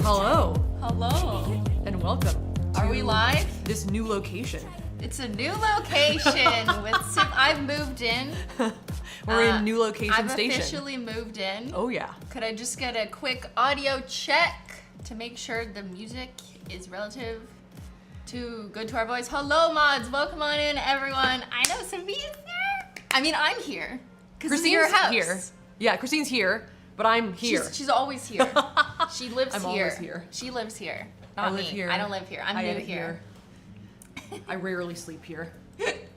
Hello. Hello. And welcome. Are we live? This new location. It's a new location with I've moved in. We're in new location station. I've officially moved in. Oh yeah. Could I just get a quick audio check to make sure the music is relative to good to our voice? Hello mods, welcome on in everyone. I know Safiya's here. I mean, I'm here. Because it's your house. Here. Yeah, Christine's here, but I'm here. She's always here. She lives I'm here. always here. She lives here. I Not live me. here. I don't live here. I'm new here. I rarely sleep here.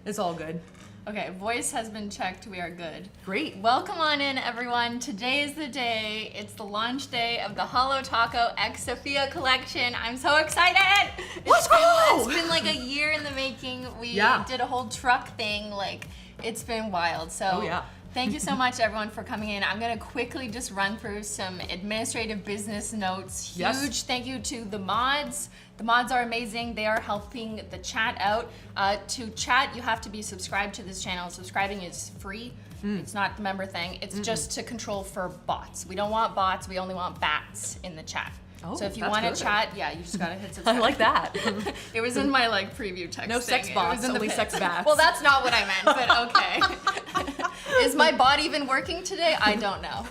It's all good. Okay, voice has been checked. We are good. Great. Welcome on in, everyone. Today is the day. It's the launch day of the Holo Taco Safiya collection. I'm so excited. Let's go! It's been like a year in the making. We did a whole truck thing. Like, it's been wild. So thank you so much, everyone, for coming in. I'm gonna quickly just run through some administrative business notes. Huge thank you to the mods. The mods are amazing. They are helping the chat out. To chat, you have to be subscribed to this channel. Subscribing is free. It's not the member thing. It's just to control for bots. We don't want bots. We only want bats in the chat. Oh, so if you want to chat, you just gotta hit subscribe. I like that. It was in my like preview text. No sex bots, only sex bats. Well, that's not what I meant, but okay. Is my bot even working today? I don't know.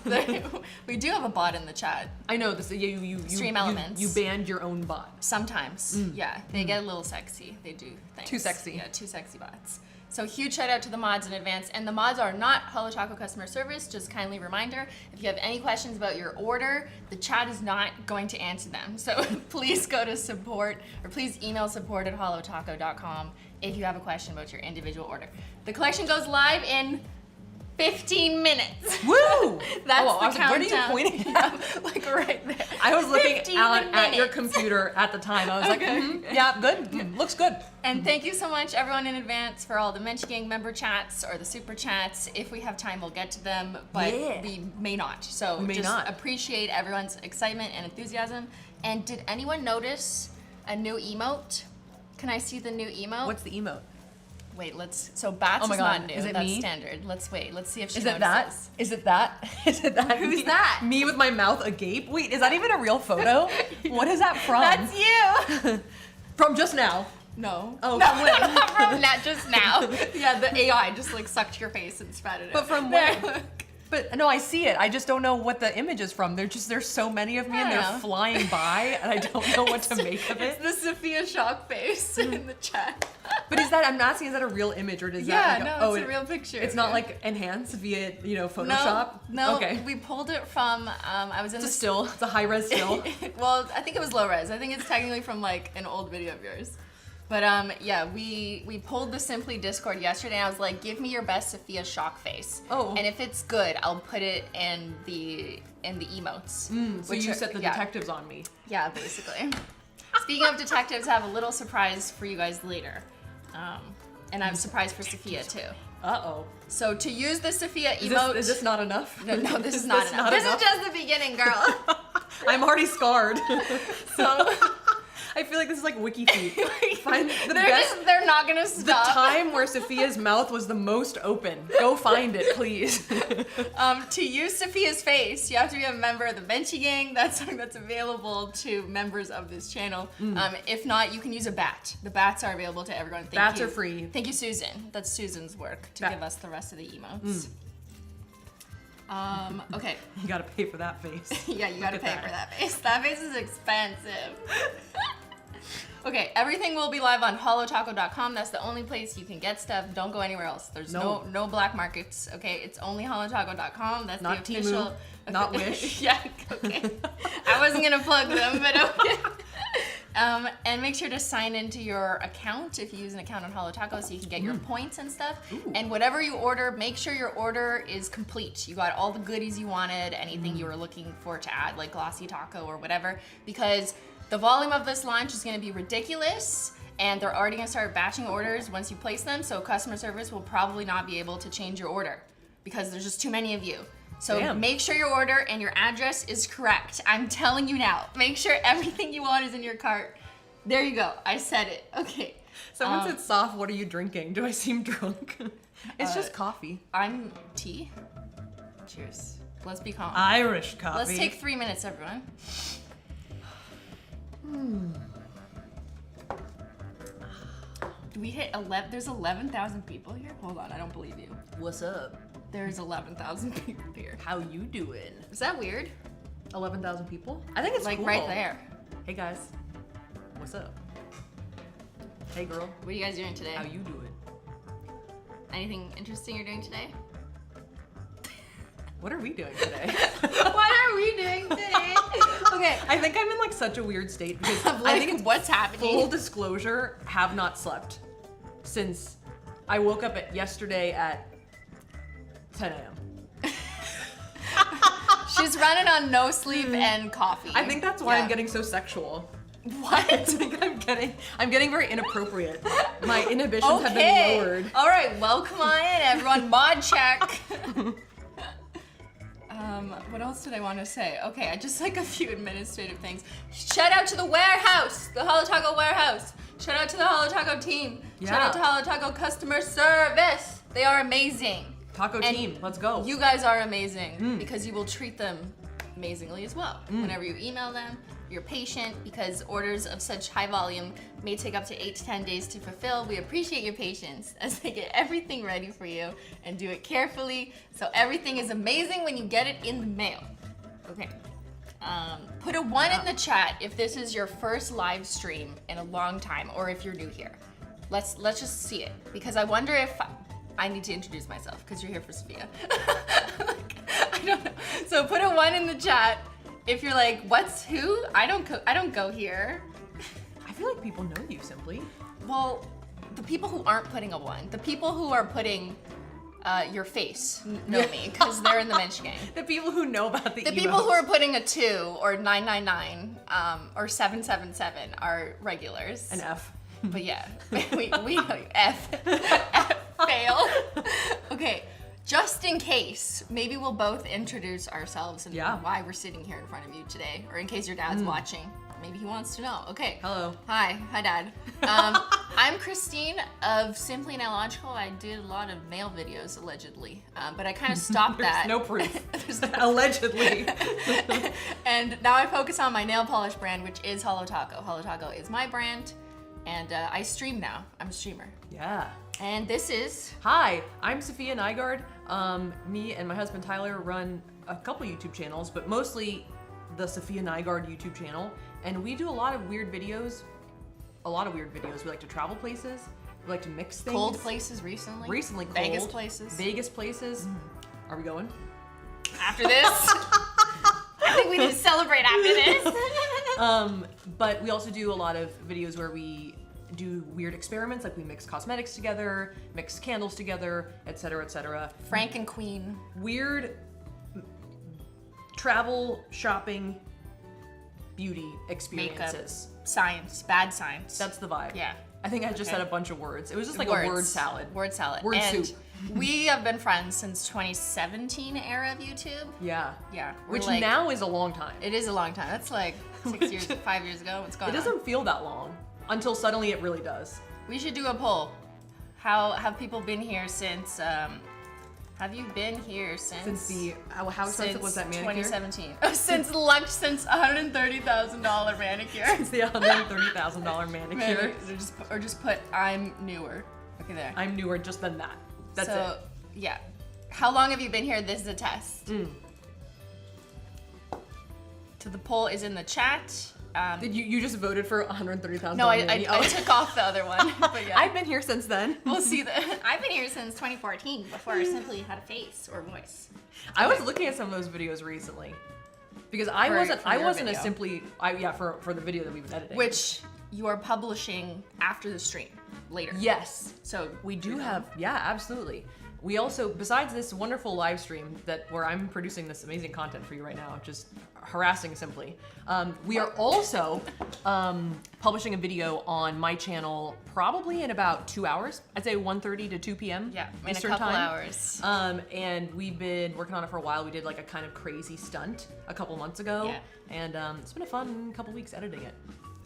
We do have a bot in the chat. I know this. Stream Elements. You banned your own bot. Sometimes, yeah, they get a little sexy. They do things. Too sexy. Yeah, too sexy bots. So huge shout out to the mods in advance. And the mods are not Holo Taco customer service, just kindly reminder, if you have any questions about your order, the chat is not going to answer them. So please go to support, or please email support@holotaco.com if you have a question about your individual order. The collection goes live in 15 minutes. Woo! That's the countdown. Where are you pointing at? Like right there. I was looking at your computer at the time. I was like, yeah, good. Looks good. And thank you so much, everyone, in advance for all the Mensch Gang member chats or the super chats. If we have time, we'll get to them, but we may not. So we just appreciate everyone's excitement and enthusiasm. And did anyone notice a new emote? Can I see the new emote? What's the emote? Wait, so bats is not new. Is it That's me? standard. Let's wait. Let's see if she Is notices. it that? Is it that? Is it that? Who's that? Me with my mouth agape? Wait, is that even a real photo? What is that from? That's you! From just now. No. Oh, no, from when? not from that just now. Yeah, the AI just like sucked your face and spat it out. But from when? But no, I see it. I just don't know what the image is from. There's so many of me and they're flying by and I don't know what to make of it. It's the Safiya shock face in the chat. But I'm asking, is that a real image or is that like it's a real picture. It's not like enhanced via, Photoshop? No, okay. We pulled it from, I was in It's a still, it's a high res still. Well, I think it was low res. I think it's technically from like an old video of yours. But yeah, we pulled the Simply Discord yesterday, and I was like, give me your best Safiya shock face. Oh. And if it's good, I'll put it in the emotes. So you set the detectives on me. Yeah, basically. Speaking of detectives, I have a little surprise for you guys later. And I have a surprise for Safiya too. Uh-oh. So to use the Safiya emote... Is this not enough? No, this is not enough. This is just the beginning, girl. I'm already scarred. So... I feel like this is like wiki feet. Find the best. They're not gonna stop. The time where Safiya's mouth was the most open. Go find it, please. To use Safiya's face, you have to be a member of the Benchy Gang. That's something that's available to members of this channel. If not, you can use a bat. The bats are available to everyone. Bats are free. Thank you, Susan. That's Susan's work to give us the rest of the emotes. Okay. You gotta pay for that face. Yeah, you gotta pay for that face. That face is expensive. Okay, everything will be live on holotaco.com. That's the only place you can get stuff. Don't go anywhere else. There's no black markets. Okay, it's only holotaco.com. That's not the official. Temu, not Wish. Yeah. Okay. I wasn't gonna plug them, but okay. And make sure to sign into your account if you use an account on Holo Taco so you can get your points and stuff. Ooh. And whatever you order, make sure your order is complete. You got all the goodies you wanted, anything you were looking for to add, like glossy taco or whatever, because the volume of this launch is gonna be ridiculous, and they're already gonna start batching orders once you place them, so customer service will probably not be able to change your order because there's just too many of you. So make sure your order and your address is correct. I'm telling you now. Make sure everything you want is in your cart. There you go. I said it. Okay. Someone said, Saf, what are you drinking? Do I seem drunk? It's just coffee. I'm tea. Cheers. Let's be calm. Irish coffee. Let's take 3 minutes, everyone. Do we hit 11? There's 11,000 people here? Hold on, I don't believe you. What's up? There's 11,000 people here. How you doing? Is that weird? 11,000 people? I think it's like cool. Right there. Hey guys, what's up? Hey girl. What are you guys doing today? How you doing? Anything interesting you're doing today? What are we doing today? What are we doing today? Okay. I think I'm in like such a weird state because like, I think it's what's happening. Full disclosure, have not slept since I woke up yesterday at 10 a.m. She's running on no sleep and coffee. I think that's why I'm getting so sexual. What? I think I'm getting very inappropriate. My inhibitions have been lowered. All right, welcome on in, everyone. Mod check. What else did I want to say? Okay, I just like a few administrative things. Shout out to the warehouse, the Holo Taco warehouse. Shout out to the Holo Taco team. Shout out to Holo Taco customer service. They are amazing. Taco team, let's go. You guys are amazing because you will treat them amazingly as well. Whenever you email them, you're patient because orders of such high volume may take up to 8 to 10 days to fulfill. We appreciate your patience as they get everything ready for you and do it carefully so everything is amazing when you get it in the mail. Okay. Put a 1 in the chat if this is your first live stream in a long time or if you're new here. Let's just see it because I wonder if I need to introduce myself because you're here for Safiya. I don't know. So put a 1 in the chat if you're like, what's who? I don't go here. I feel like people know you, Simply. Well, the people who aren't putting a 1, the people who are putting your face know me because they're in the Mensch gang. The people who know about the people who are putting a 2 or 999 or 777 are regulars. An F. But yeah, we F fail. Okay. Just in case, maybe we'll both introduce ourselves and why we're sitting here in front of you today, or in case your dad's watching. Maybe he wants to know. Okay. Hello. Hi, Dad. I'm Christine of Simply and Safiya. I did a lot of nail videos, allegedly, but I kind of stopped that. No proof. Allegedly. And now I focus on my nail polish brand, which is Holo Taco. Holo Taco is my brand, and I stream now. I'm a streamer. Yeah. And this is... Hi, I'm Safiya Nygaard. Me and my husband Tyler run a couple YouTube channels, but mostly the Safiya Nygaard YouTube channel. And we do a lot of weird videos. We like to travel places. We like to mix things. Cold places recently. Recently cold. Vegas places. Vegas places. Are we going? After this? I think we need to celebrate after this. But we also do a lot of videos where we do weird experiments, like we mix cosmetics together, mix candles together, etc., etc. Frank and Queen. Weird travel, shopping, beauty experiences. Makeup, science, bad science. That's the vibe. Yeah. I think I just said a bunch of words. It was just like words. a word salad. Word salad. Word and soup. We have been friends since 2017 era of YouTube. Yeah. Yeah. Which now is a long time. It is a long time. That's like 6 years, 5 years ago. What's going on? It doesn't feel that long until suddenly it really does. We should do a poll. How have people been here since? Have you been here since the how expensive was that manicure? 2017. Since $130,000 manicure. Since the $130,000 manicure. Or just put I'm newer. Okay, there. I'm newer just than that. That's it. Yeah. How long have you been here? This is a test. So the poll is in the chat. Did you just voted for $130,000? No, I took off the other one. But yeah. I've been here since then. We'll see that. I've been here since 2014, before I simply had a face or voice. I was looking at some of those videos recently because I wasn't a Simply for the video that we've been editing, which you are publishing after the stream later. Yes. So we do have absolutely. We also, besides this wonderful live stream where I'm producing this amazing content for you right now, just harassing Simply, we are also publishing a video on my channel probably in about 2 hours. I'd say 1:30 to 2 p.m. Yeah, in Eastern a couple time. hours. And we've been working on it for a while. We did like a kind of crazy stunt a couple months ago, and it's been a fun couple weeks editing it.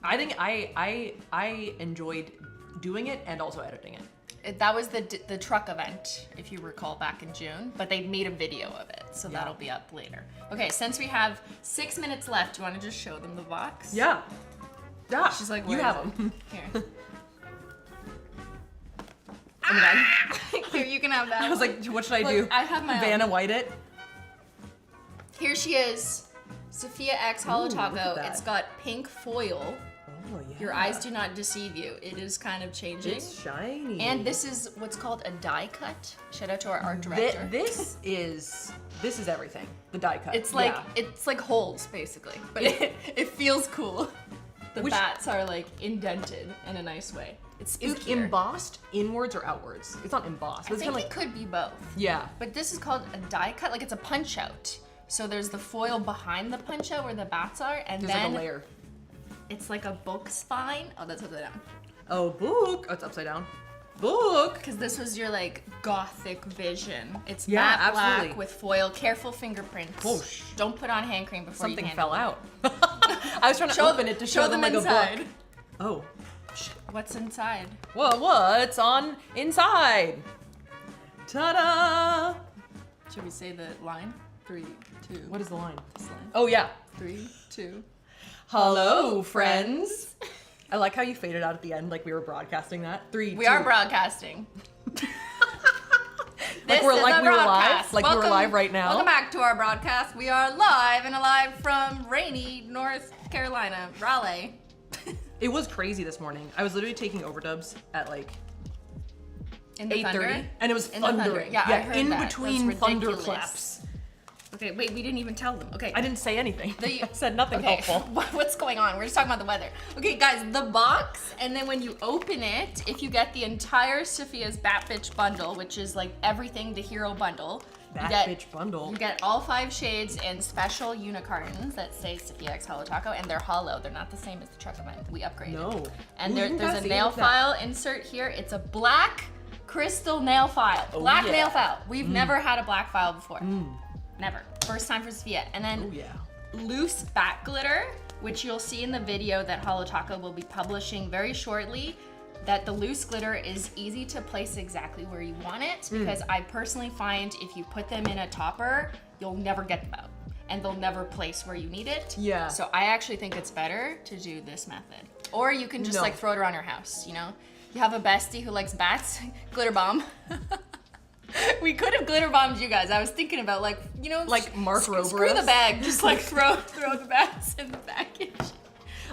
I think I enjoyed doing it and also editing it. That was the truck event, if you recall, back in June, but they made a video of it, so that'll be up later. Okay, since we have 6 minutes left, do you want to just show them the box? Yeah. Yeah. She's like, you have them. Here. Oh my God. Here, you can have that. I was like, what should I do? I have my Vanna White it. Here she is, Safiya X Holo Taco. It's got pink foil. Oh, yeah. Your eyes do not deceive you. It is kind of changing. It's shiny. And this is what's called a die cut. Shout out to our art director. This is everything. The die cut. It's like holes basically, but it feels cool. The bats are like indented in a nice way. It's embossed inwards or outwards. It's not embossed. I think it could be both. Yeah. But this is called a die cut. Like it's a punch out. So there's the foil behind the punch out where the bats are, and there's then like a layer. It's like a book spine. Oh, that's upside down. Oh, book. Oh, it's upside down. Book. Because this was your like gothic vision. It's matte absolutely. Black with foil. Careful fingerprints. Whoosh. Don't put on hand cream before something you handle fell out. I was trying to open it to show them like inside. A book. Oh. What's inside? Well, what's on inside? Ta-da! Should we say the line? 3, 2. What is the line? This line. Oh yeah. 3, 2. Hello, friends. I like how you faded out at the end, like we were broadcasting that. 3, We 2. Are broadcasting. Like we were live. Like we were live right now. Welcome back to our broadcast. We are live and alive from rainy North Carolina, Raleigh. It was crazy this morning. I was literally taking overdubs at like 8:30, and it was thundering. Yeah, I heard in that. between thunderclaps. Okay, wait, we didn't even tell them. Okay. I didn't say anything. I said nothing helpful. What's going on? We're just talking about the weather. Okay, guys, the box, and then when you open it, if you get the entire Safiya's Bat Bitch bundle, which is like everything the hero bundle, Bitch bundle. You get all 5 shades and special unicartons that say Safiya X Holo Taco, and they're hollow. They're not the same as the truck event. We upgraded. No. And there's a nail file insert here. It's a black crystal nail file. Black nail file. We've never had a black file before. Never. First time for Safiya. And then loose bat glitter, which you'll see in the video that Holo Taco will be publishing very shortly, that the loose glitter is easy to place exactly where you want it, because I personally find if you put them in a topper, you'll never get them out, and they'll never place where you need it. Yeah. So I actually think it's better to do this method. Or you can just like throw it around your house, you know? You have a bestie who likes bats, glitter bomb. We could have glitter bombed you guys. I was thinking about like, you know, like Mark Rober. Screw the bag. Just like throw the bats in the package.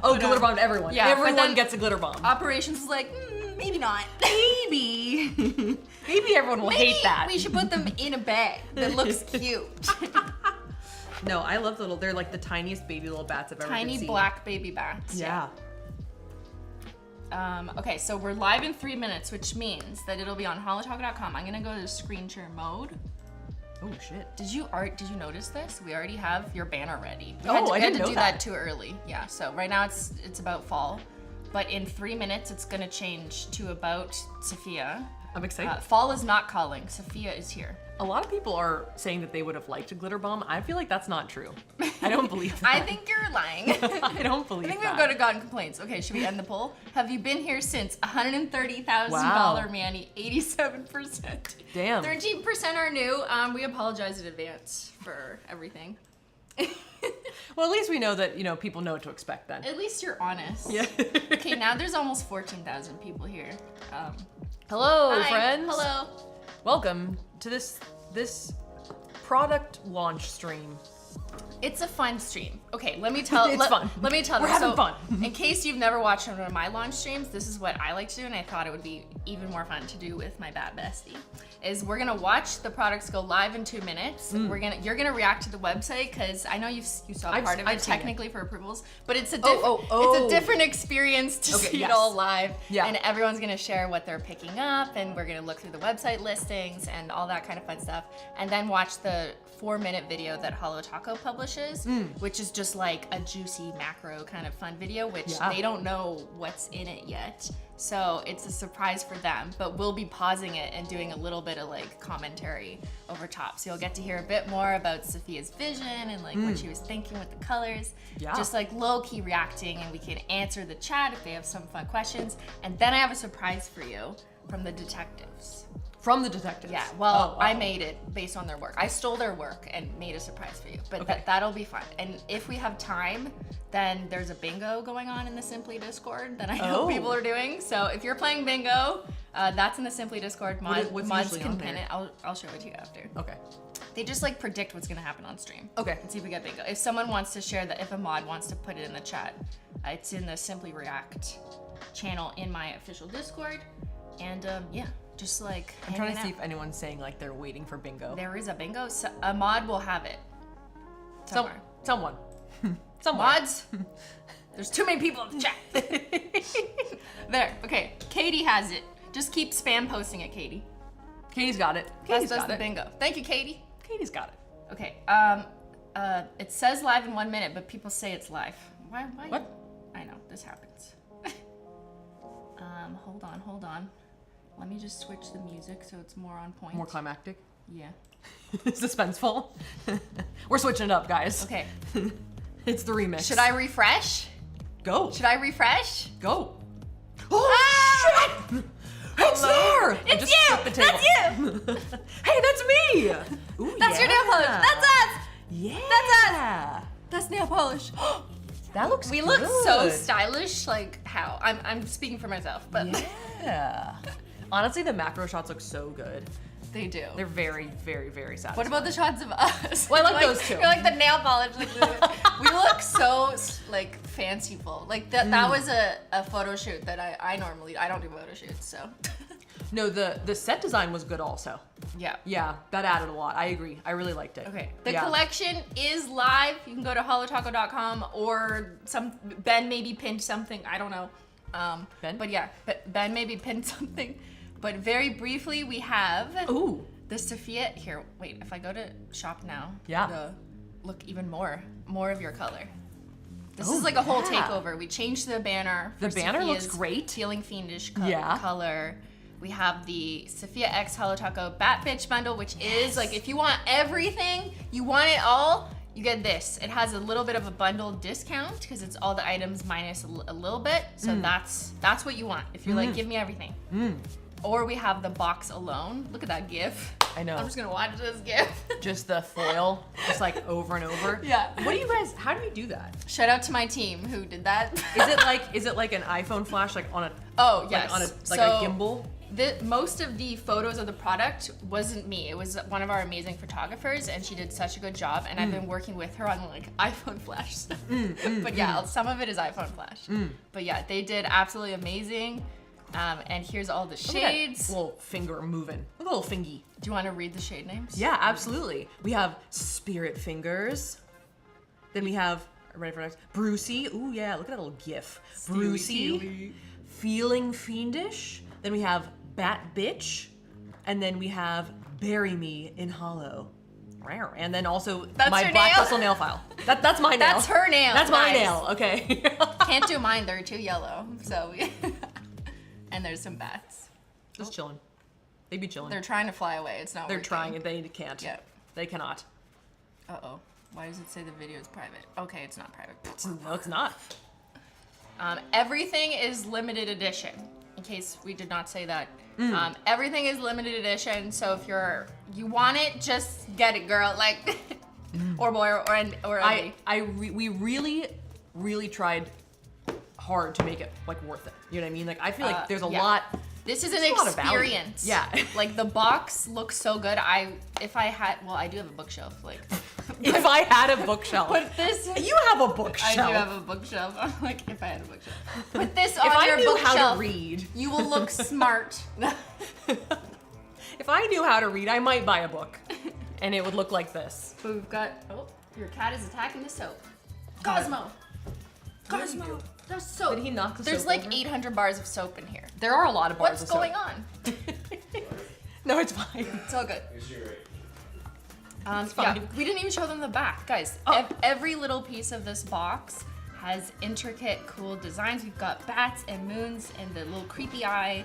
Oh, glitter bombed everyone. Yeah, everyone gets a glitter bomb. Operations was like, maybe not. Maybe. Maybe everyone will hate that. We should put them in a bag that looks cute. No, I love they're like the tiniest baby little bats I've ever seen. Tiny black baby bats. Yeah. Okay, so we're live in 3 minutes, which means that it'll be on holotaco.com. I'm gonna go to screen share mode. Oh shit. Did you notice this? We already have your banner ready. I didn't know We had to do that too early. Yeah, so right now it's about fall. But in 3 minutes, it's gonna change to about Safiya. I'm excited. Fall is not calling. Safiya is here. A lot of people are saying that they would have liked a glitter bomb. I feel like that's not true. I don't believe that. I think you're lying. I don't believe that. I think we've gotten complaints. Okay, should we end the poll? Have you been here since? $130,000 Wow. Manny, 87%. Damn. 13% are new. We apologize in advance for everything. Well, at least we know that, people know what to expect then. At least you're honest. Yeah. Okay, now there's almost 14,000 people here. Hello, Hi. friends. Hello. Welcome to this product launch stream. It's a fun stream. Okay, let me tell. It's fun. Let me tell. We're having fun. In case you've never watched one of my launch streams, this is what I like to do, and I thought it would be even more fun to do with my bad bestie. Is we're gonna watch the products go live in 2 minutes. You're gonna react to the website because I know you saw part of it technically for approvals, but it's a it's a different experience to see it all live. Yeah. And everyone's gonna share what they're picking up, and we're gonna look through the website listings and all that kind of fun stuff, and then watch the 4-minute video that Holo Taco publishes, which is just like a juicy macro kind of fun video, which they don't know what's in it yet. So it's a surprise for them, but we'll be pausing it and doing a little bit of like commentary over top. So you'll get to hear a bit more about Safiya's vision and like what she was thinking with the colors. Yeah. Just like low key reacting, and we can answer the chat if they have some fun questions. And then I have a surprise for you from the detectives. From the detectives? Yeah, well, I made it based on their work. I stole their work and made a surprise for you, but that'll be fun. And if we have time, then there's a bingo going on in the Simply Discord that I know people are doing. So if you're playing bingo, that's in the Simply Discord. Mods can pin it. I'll show it to you after. Okay. They just like predict what's gonna happen on stream. Okay. And see if we get bingo. If someone wants to share that, if a mod wants to put it in the chat, it's in the Simply React channel in my official Discord. And yeah. Just like I'm trying to see if anyone's saying like they're waiting for bingo. There is a bingo. So a mod will have it. Somewhere. Someone. Mods. There's too many people in the chat. There. Okay. Katie has it. Just keep spam posting it, Katie. Katie's got it. Katie's got the bingo. Thank you, Katie. Katie's got it. Okay. It says live in 1 minute, but people say it's live. Why? What? I know this happens. Hold on. Let me just switch the music so it's more on point. More climactic? Yeah. Suspenseful? We're switching it up, guys. Okay. It's the remix. Should I refresh? Go. Should I refresh? Go. Oh, shit! It's there! It's you! That's you! Hey, that's me! Ooh, that's your nail polish. That's us! Yeah. That's us! That's nail polish. That looks We look so stylish, like how? I'm speaking for myself, but yeah. Honestly, the macro shots look so good. They do. They're very, very, very satisfying. What about the shots of us? Well, I like those too. You're like the nail polish. We look so like fanciful. Like that was a photo shoot that I don't do photo shoots, so. No, the set design was good also. Yeah. Yeah, that added a lot. I agree. I really liked it. Okay. The collection is live. You can go to holotaco.com or Ben maybe pinned something. I don't know. Ben? But yeah, Ben maybe pinned something. But very briefly, we have the Safiya. Here, wait, if I go to shop now, look even more of your color. This is like a whole takeover. We changed the banner. The banner looks Safiya's great. Feeling Fiendish color. We have the Safiya X Holo Taco Bat Bitch bundle, which is like, if you want everything, you want it all, you get this. It has a little bit of a bundle discount because it's all the items minus a little bit. So that's what you want. If you're like, give me everything. Or we have the box alone. Look at that GIF. I know. I'm just gonna watch this GIF. Just the foil, just like over and over. Yeah. What do you guys? How do you do that? Shout out to my team who did that. Is it like an iPhone flash, like on a? Oh yes. Like a gimbal. Most of the photos of the product wasn't me. It was one of our amazing photographers, and she did such a good job. And I've been working with her on like iPhone flash stuff. But yeah, some of it is iPhone flash. But yeah, they did absolutely amazing. And here's all the shades. Little finger moving. A little fingy. Do you want to read the shade names? Yeah, absolutely. We have Spirit Fingers. Then we have, ready for next? Brucie. Ooh, yeah, look at that little GIF. Brucie. Feeling Fiendish. Then we have Bat Bitch. And then we have Bury Me in Holo. And then also my black crystal nail file. That's my nail. That's her nail. That's my nail, okay. Can't do mine, they're too yellow. So, and there's some bats. Just chilling. They be chilling. They're trying to fly away, it's not They're working. trying and they can't. Yeah. They cannot. Uh-oh. Why does it say the video is private? Okay, it's not private. No, it's not. Everything is limited edition, in case we did not say that. Everything is limited edition, so if you want it, just get it, girl. Like, or boy, or ugly. We really tried hard to make it like worth it. You know what I mean? Like I feel like there's a lot. This is an experience. Yeah. Like the box looks so good. I do have a bookshelf. Like, if I had a bookshelf. Put this. You have a bookshelf. I do have a bookshelf. I'm like, if I had a bookshelf. Put this on your bookshelf. If I knew how to read, you will look smart. If I knew how to read, I might buy a book, and it would look like this. But we've got. Oh, your cat is attacking the soap. Cosmo. Cosmo. There's soap. Did he knock the There's soap like over? 800 bars of soap in here. There are a lot of bars What's of soap. going on? No, it's fine. It's all good. It's fine. Yeah, we didn't even show them the back. Guys, every little piece of this box has intricate, cool designs. We've got bats and moons and the little creepy eye.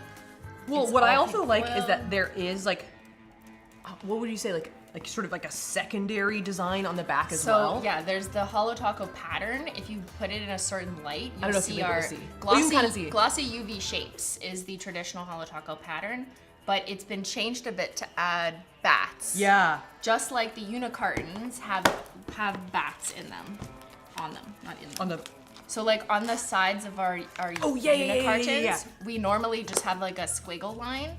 Well, It's what I all also like is foil. that there is like, what would you say, like sort of like a secondary design on the back as well. So yeah, there's the Holo Taco pattern. If you put it in a certain light, I don't you'll know if see you'll be able our to see. glossy, You can kind of see. glossy UV shapes is the traditional Holo Taco pattern, but it's been changed a bit to add bats. Yeah. Just like the unicartons have bats in them, on them, not in them. On the. So like on the sides of our unicartons, yeah. we normally just have like a squiggle line,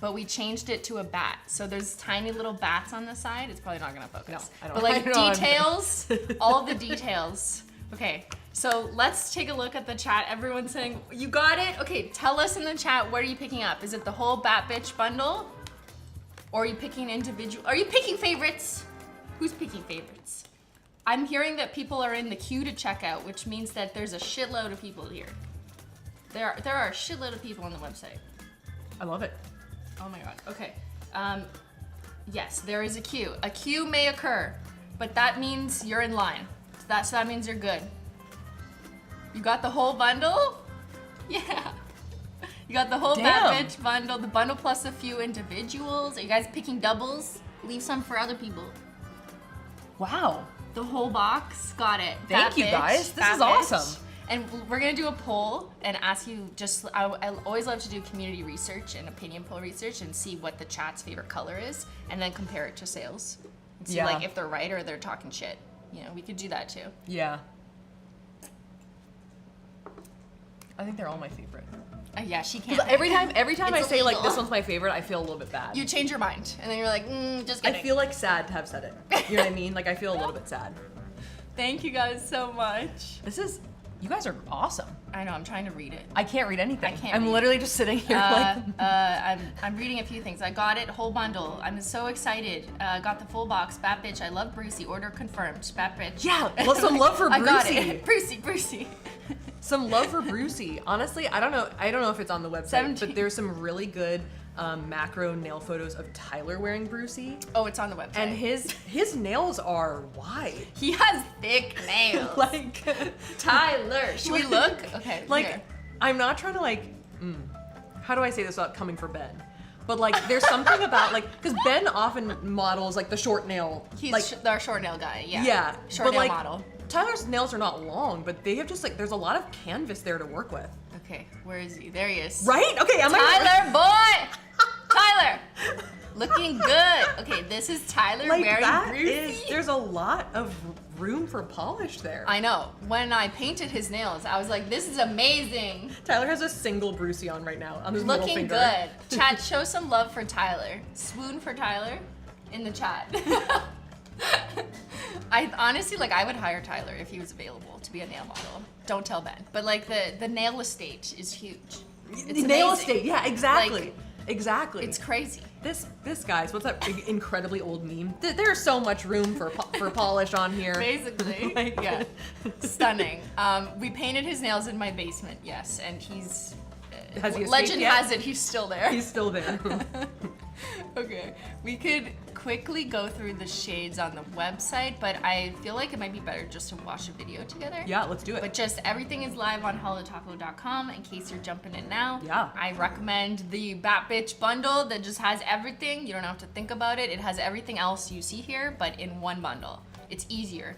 but we changed it to a bat. So there's tiny little bats on the side. It's probably not gonna focus. No, I don't. But like I don't know. details, all the details. Okay, so let's take a look at the chat. Everyone's saying, you got it? Okay, tell us in the chat, what are you picking up? Is it the whole Bat Bitch bundle? Or are you picking individual? Are you picking favorites? Who's picking favorites? I'm hearing that people are in the queue to check out, which means that there's a shitload of people here. There are a shitload of people on the website. I love it. Oh my god. Okay. Yes, there is a queue. A queue may occur, but that means you're in line. So that means you're good. You got the whole bundle? Yeah. You got the whole Bat Bitch bundle, the bundle plus a few individuals. Are you guys picking doubles? Leave some for other people. Wow. The whole box, got it. Thank you guys. This is awesome. And we're gonna do a poll and ask you I always love to do community research and opinion poll research and see what the chat's favorite color is and then compare it to sales. And see like if they're right or they're talking shit. You know, we could do that too. Yeah. I think they're all my favorite. Yeah, she can't. Every time I say like illegal. this one's my favorite, I feel a little bit bad. You change your mind and then you're like, just kidding. I feel like sad to have said it. You know what I mean? Like I feel a little bit sad. Thank you guys so much. You guys are awesome. I know, I'm trying to read it. I can't read anything. I can't I'm read. literally just sitting here like. I'm reading a few things. I got it, whole bundle. I'm so excited. Got the full box. Bat Bitch, I love Brucie. Order confirmed. Bat Bitch. Yeah, well, some love for Brucie. I got it. Brucie. Some love for Brucie. Honestly, I don't know if it's on the website, 17. but there's some really good macro nail photos of Tyler wearing Brucie. Oh, it's on the website. And his nails are wide. He has thick nails. Like Tyler. Should we look? Okay. Like here. I'm not trying to like. How do I say this without coming for Ben? But like, there's something about like, because Ben often models like the short nail. He's like, our short nail guy. Yeah. Yeah. Short but nail like, model. Tyler's nails are not long, but they have just like, there's a lot of canvas there to work with. Okay. Where is he? There he is. Right? Okay. Tyler, boy. Tyler. Looking good. Okay, this is Tyler like wearing Brucie. there's a lot of room for polish there. I know. When I painted his nails, I was like, this is amazing. Tyler has a single Brucie on right now on his middle Looking finger. good. Chat, show some love for Tyler. Swoon for Tyler in the chat. I honestly, like, I would hire Tyler if he was available to be a nail model. Don't tell Ben. But like the nail estate is huge. It's nail amazing. estate, yeah, exactly. Like, exactly. It's crazy. This guys, what's that big, incredibly old meme? There's so much room for polish on here. Basically, Like- yeah, stunning. We painted his nails in my basement, yes, and Has he escaped Legend yet? has it he's still there. He's still there. Okay, we could quickly go through the shades on the website, but I feel like it might be better just to watch a video together. Yeah, let's do it. But just everything is live on holotaco.com in case you're jumping in now. Yeah. I recommend the Bat Bitch bundle that just has everything. You don't have to think about it. It has everything else you see here, but in one bundle. It's easier.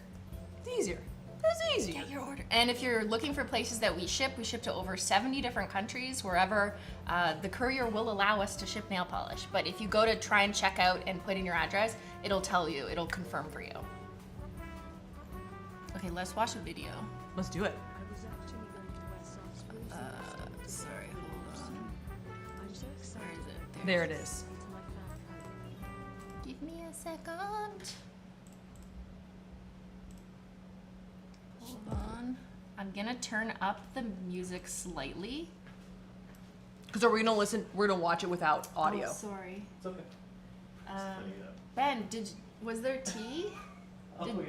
It's easier. It's easier. Get your order. And if you're looking for places that we ship to over 70 different countries, wherever the courier will allow us to ship nail polish. But if you go to try and check out and put in your address, it'll tell you, it'll confirm for you. Okay, let's watch a video. Let's do it. Sorry, hold on. Where is it? There it is. Give me a second. Hold on. I'm gonna turn up the music slightly. Because we're gonna watch it without audio. Oh, sorry. It's okay. Ben, was there tea?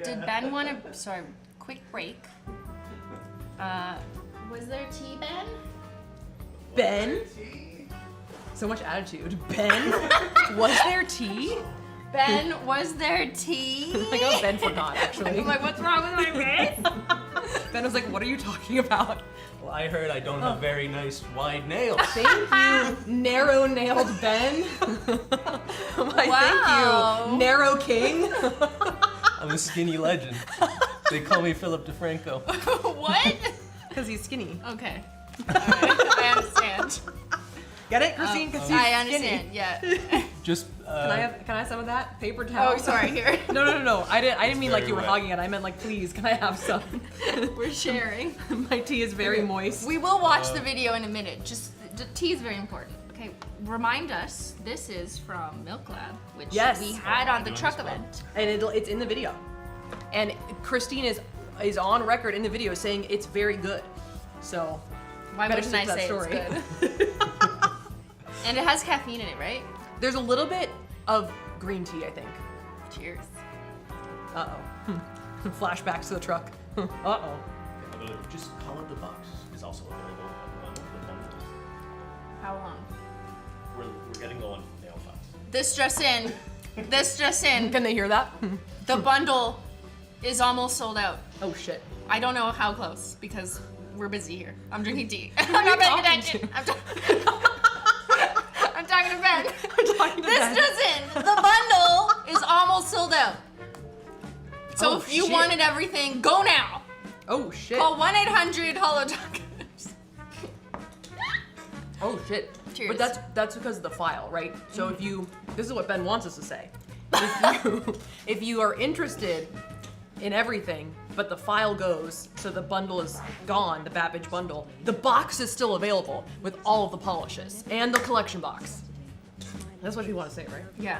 Did Ben want to? Sorry, quick break. Was there tea, Ben? Ben? So much attitude. Ben? Was there tea? Ben, was there tea? I got Ben forgot actually. I'm like, what's wrong with my face? Ben was like, what are you talking about? Well, I heard I don't have very nice wide nails. Thank you, narrow-nailed Ben. Wow. Thank you, Narrow King. I'm a skinny legend. They call me Philip DeFranco. What? Because he's skinny. Okay. All right. I understand. Get it, Christine? Because he's I skinny. understand. Yeah. Just Can I have some of that paper towel? Oh, sorry. Here. No. I didn't mean like very you were wet. hogging it. I meant like, please, can I have some? We're sharing. My tea is very moist. We will watch the video in a minute. Just the tea is very important. Okay. Remind us. This is from Milk Lab, which Yes. we had on the Doing truck this one. event. And it's in the video. And Christine is on record in the video saying it's very good. So Why better wouldn't I stick to say that it's good? And it has caffeine in it, right? there's a little bit of green tea, I think. Cheers. Uh-oh. Flashbacks to the truck. Uh-oh. just Collab the box is also available on the bundle. How long? We're getting going nail files. This just in. This just in. Can they hear that? The bundle is almost sold out. Oh shit. I don't know how close because we're busy here. I'm drinking tea. I'm not paying attention. I'm talking to Ben. I'm talking to This Ben. just in. The bundle is almost sold out. So Oh, if you shit. wanted everything, go now. Oh shit. Call 1-800-HOLO Taco. Oh shit. Cheers. But that's because of the file, right? So if you, this is what Ben wants us to say. If you are interested in everything, but the file goes, so the bundle is gone, the Bat Bitch bundle, the box is still available with all of the polishes and the collection box. That's what you want to say, right? Yeah.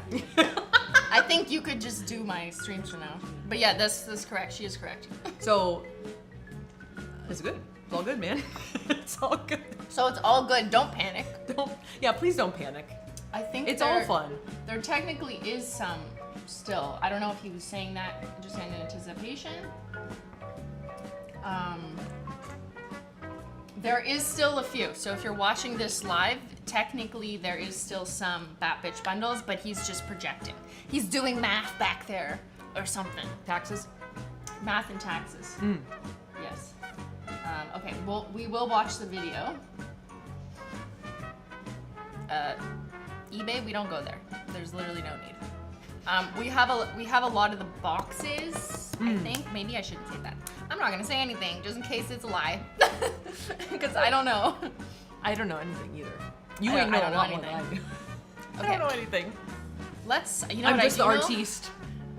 I think you could just do my streams from now. But yeah, that's correct. She is correct. So it's good. It's all good, man. It's all good. So it's all good. Don't panic. Please don't panic. I think It's all there- fun. There technically is some still. I don't know if he was saying that just in anticipation. There is still a few. So if you're watching this live, technically there is still some Bat Bitch bundles, but he's just projecting. He's doing math back there or something. Taxes? Math and taxes. Yes. Okay, well, we will watch the video. eBay, we don't go there. There's literally no need. We have a lot of the boxes. I think maybe I shouldn't say that. I'm not gonna say anything just in case it's a lie, because I don't know. I don't know anything either. You I ain't know don't a know lot more than I anything. do. Okay. I don't know anything. Let's. You know I'm what just the I do know? artiste.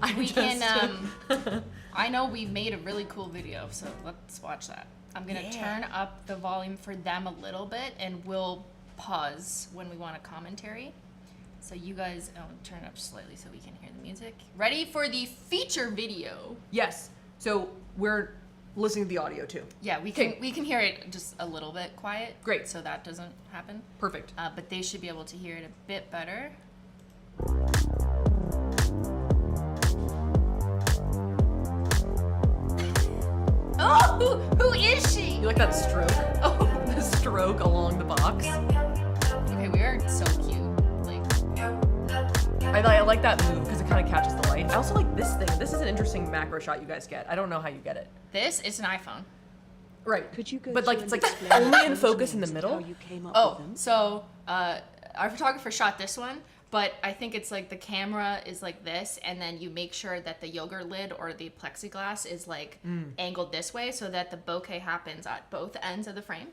I'm We just. can. I know we made a really cool video, so let's watch that. I'm gonna turn up the volume for them a little bit, and we'll pause when we want a commentary. So you guys, turn it up slightly so we can hear the music. Ready for the feature video? Yes. So we're listening to the audio too. Yeah, we can hear it just a little bit quiet. Great. So that doesn't happen. Perfect. But they should be able to hear it a bit better. Oh, who is she? You like that stroke? Oh, The stroke. stroke along the box. Okay, we are so cute. I like that move because it kind of catches the light. I also like this thing. This is an interesting macro shot you guys get. I don't know how you get it. This is an iPhone. Right. Could you go but like it's like only in focus in the middle. You came up Oh, with them? so our photographer shot this one, but I think it's like the camera is like this, and then you make sure that the yogurt lid or the plexiglass is like angled this way so that the bokeh happens at both ends of the frame.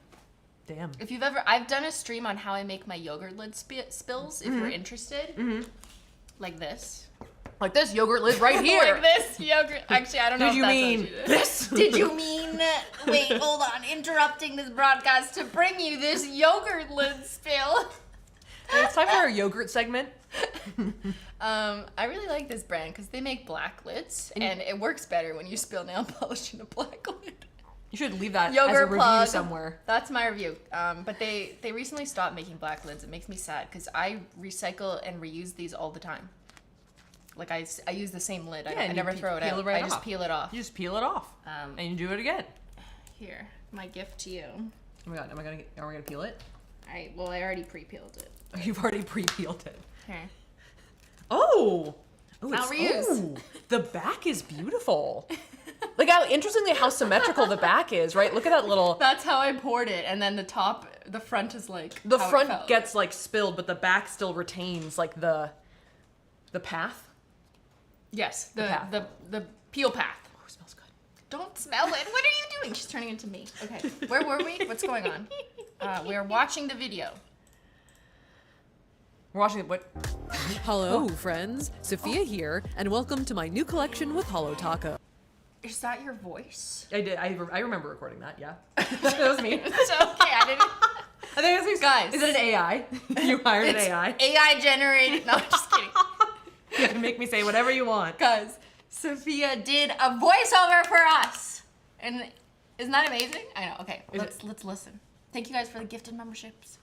Damn. If you've ever, I've done a stream on how I make my yogurt lid spills. If you're interested, like this. Like this yogurt lid right here. Like this yogurt. Actually, I don't know. Did you mean this? Did you mean? Wait, hold on. Interrupting this broadcast to bring you this yogurt lid spill. It's time for our yogurt segment. I really like this brand because they make black lids, and it works better when you spill nail polish in a black lid. You should leave that Yogurt as a review plug. somewhere. That's my review. But they recently stopped making black lids. It makes me sad because I recycle and reuse these all the time. Like I use the same lid. I never throw it out. I just peel it off. You just peel it off, and you do it again. Here, my gift to you. Oh my god, are we gonna peel it? Well, I already pre-peeled it. You've already pre-peeled it. Here. Oh, I'll reuse. Ooh, the back is beautiful. Look how symmetrical the back is, right? Look at that little. That's how I poured it, and then the front is like. The how it front felt. gets like spilled, but the back still retains like the path. Yes, path. the peel path. Oh, it smells good. Don't smell it. What are you doing? She's turning into me. Okay, where were we? What's going on? We're watching the video. We're watching it. What? Hello, friends. Safiya here, and welcome to my new collection with Holo Taco. Is that your voice? I did. I remember recording that. Yeah, that was me. It's okay. I didn't. I think it's Guys. Is it an AI? You hired an AI. AI generated. No, I'm just kidding. You can make me say whatever you want. Guys, Safiya did a voiceover for us, and isn't that amazing? I know. Okay, let's listen. Thank you guys for the gifted memberships.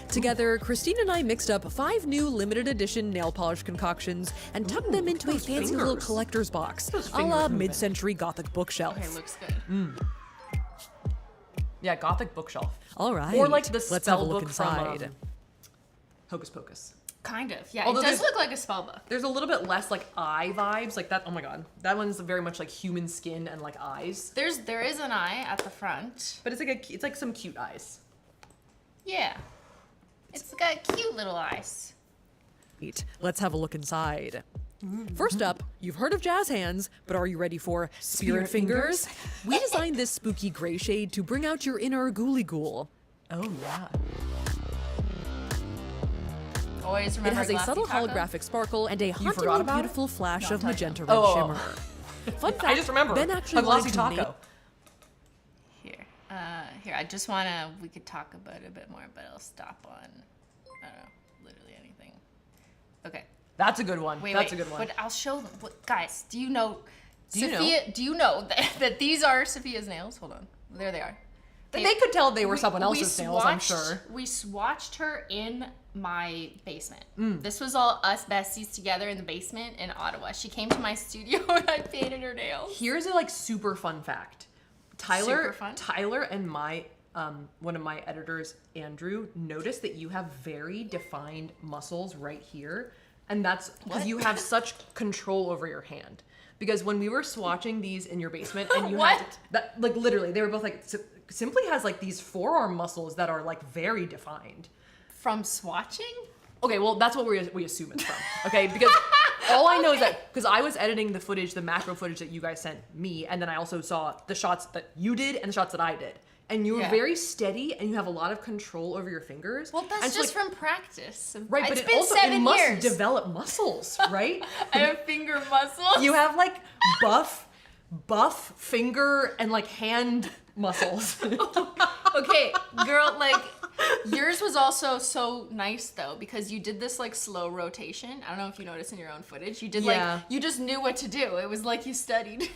Together, Christine and I mixed up 5 new limited edition nail polish concoctions and tucked them into a those fancy little fingers. collector's box, Those a fingers la moving. mid-century Gothic bookshelf. Okay, looks good. Yeah, Gothic bookshelf. All right, Or like the let's have a spell look book from inside. Hocus Pocus. Kind of. Yeah, Although it does there's- look like a spell book. There's a little bit less like eye vibes, like that. Oh my god, that one's very much like human skin and like eyes. There is an eye at the front. But it's like some cute eyes. Yeah. It's got cute little eyes. Let's have a look inside. First up, you've heard of jazz hands, but are you ready for spirit fingers? We designed this spooky gray shade to bring out your inner ghoulie ghoul. Oh yeah. Always It remember has a Glassy subtle Taco. holographic sparkle and a forgot hauntingly about it? beautiful flash No, of I'm magenta talking red Oh. shimmer. Fun fact, I just remember. Ben actually a glossy wanted to taco. Here, I just wanna, we could talk about it a bit more, but I'll stop on, I don't know, literally anything. Okay. That's a good one. That's a good one. But I'll show them. Guys, do you know, you know? Safiya, do you know that these are Safiya's nails? Hold on. There they are. They could tell they were someone else's nails, I'm sure. We swatched her in my basement. This was all us besties together in the basement in Ottawa. She came to my studio and I painted her nails. Here's a like super fun fact. Super fun? Tyler and my one of my editors, Andrew, noticed that you have very defined muscles right here, and that's because you have such control over your hand. Because when we were swatching these in your basement, and you had What? that, like literally, they were both like Simply has like these forearm muscles that are like very defined. From swatching? Okay, well, that's what we assume it's from. Okay, because all I know is that because I was editing the footage, the macro footage that you guys sent me, and then I also saw the shots that you did and the shots that I did. And you were very steady, and you have a lot of control over your fingers. Well, that's and just like, from practice. right. But It's it been also 7 it must years. develop muscles, right? I have finger muscles. You have like buff finger and like hand muscles. Okay, girl, like, yours was also so nice though, because you did this like slow rotation. I don't know if you noticed in your own footage. You did Yeah. like, you just knew what to do. It was like you studied.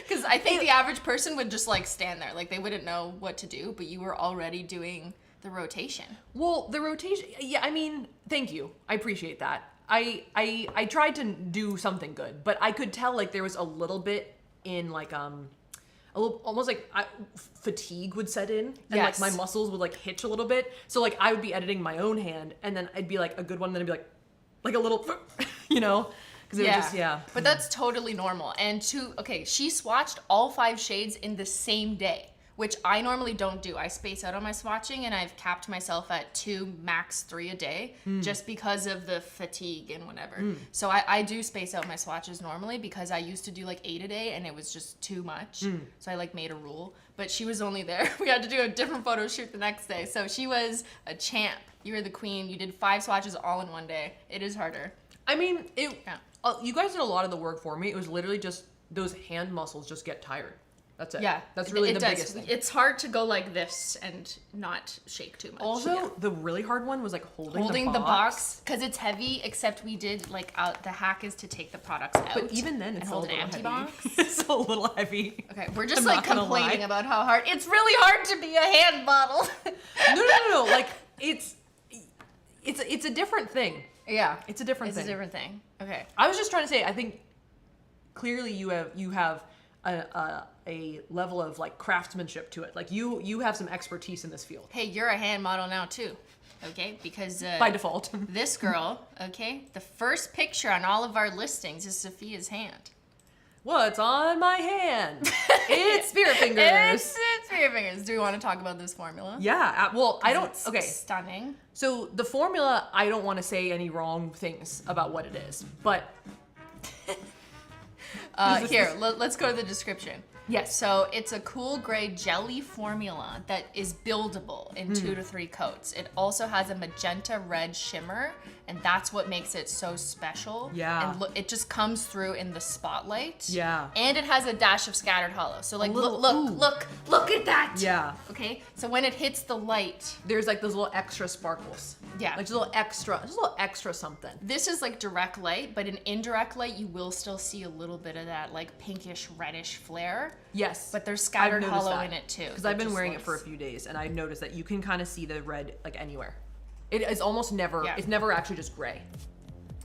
Because I think the average person would just like stand there, like they wouldn't know what to do, but you were already doing the rotation. Well, the rotation, yeah, I mean, thank you. I appreciate that. I tried to do something good, but I could tell like there was a little bit in like a little, almost like fatigue would set in, and Yes. like my muscles would like hitch a little bit. So like I would be editing my own hand, and then I'd be like a good one, and then I'd be like a little, you know, because it would just But that's totally normal. And she swatched all 5 shades in the same day, which I normally don't do. I space out on my swatching, and I've capped myself at 2, max 3 a day, just because of the fatigue and whatever. So I do space out my swatches normally, because I used to do like 8 a day, and it was just too much. So I like made a rule. But she was only there. We had to do a different photo shoot the next day. So she was a champ. You were the queen. You did 5 swatches all in one day. It is harder. I mean, you guys did a lot of the work for me. It was literally just those hand muscles just get tired. That's it. Yeah. That's really the biggest thing. It's hard to go like this and not shake too much. Also, the really hard one was like holding the box, because it's heavy, except we did like the hack is to take the products out. But even then, it's hold a an little empty heavy. box. It's a little heavy. Okay, we're just I'm like not gonna complaining lie. about how hard. It's really hard to be a hand model. No. Like it's a different thing. Yeah. It's a different thing. It's a different thing. Okay. I was just trying to say, I think clearly you have a level of like craftsmanship to it. Like you have some expertise in this field. Hey, you're a hand model now too. Okay, because By default. this girl, okay, the first picture on all of our listings is Safiya's hand. What's on my hand? It's spirit fingers. It's spirit fingers. Do we want to talk about this formula? Yeah. Well, I don't. It's Okay. Stunning. So the formula, I don't want to say any wrong things about what it is, but Here, let's go to the description. Yes, so it's a cool gray jelly formula that is buildable in 2 to 3 coats. It also has a magenta red shimmer, and that's what makes it so special. Yeah. And it just comes through in the spotlight. Yeah. And it has a dash of scattered hollow. So like, little- look at that. Yeah. Okay, so when it hits the light, there's like those little extra sparkles. Yeah. Like just a little extra something. this is like direct light, but in indirect light, you will still see a little bit of that like pinkish reddish flare. Yes. But there's scattered I've noticed hollow that. in it too. Because I've been wearing it for a few days, and I've noticed that you can kind of see the red like anywhere. It is almost never. Yeah. It's never actually just gray.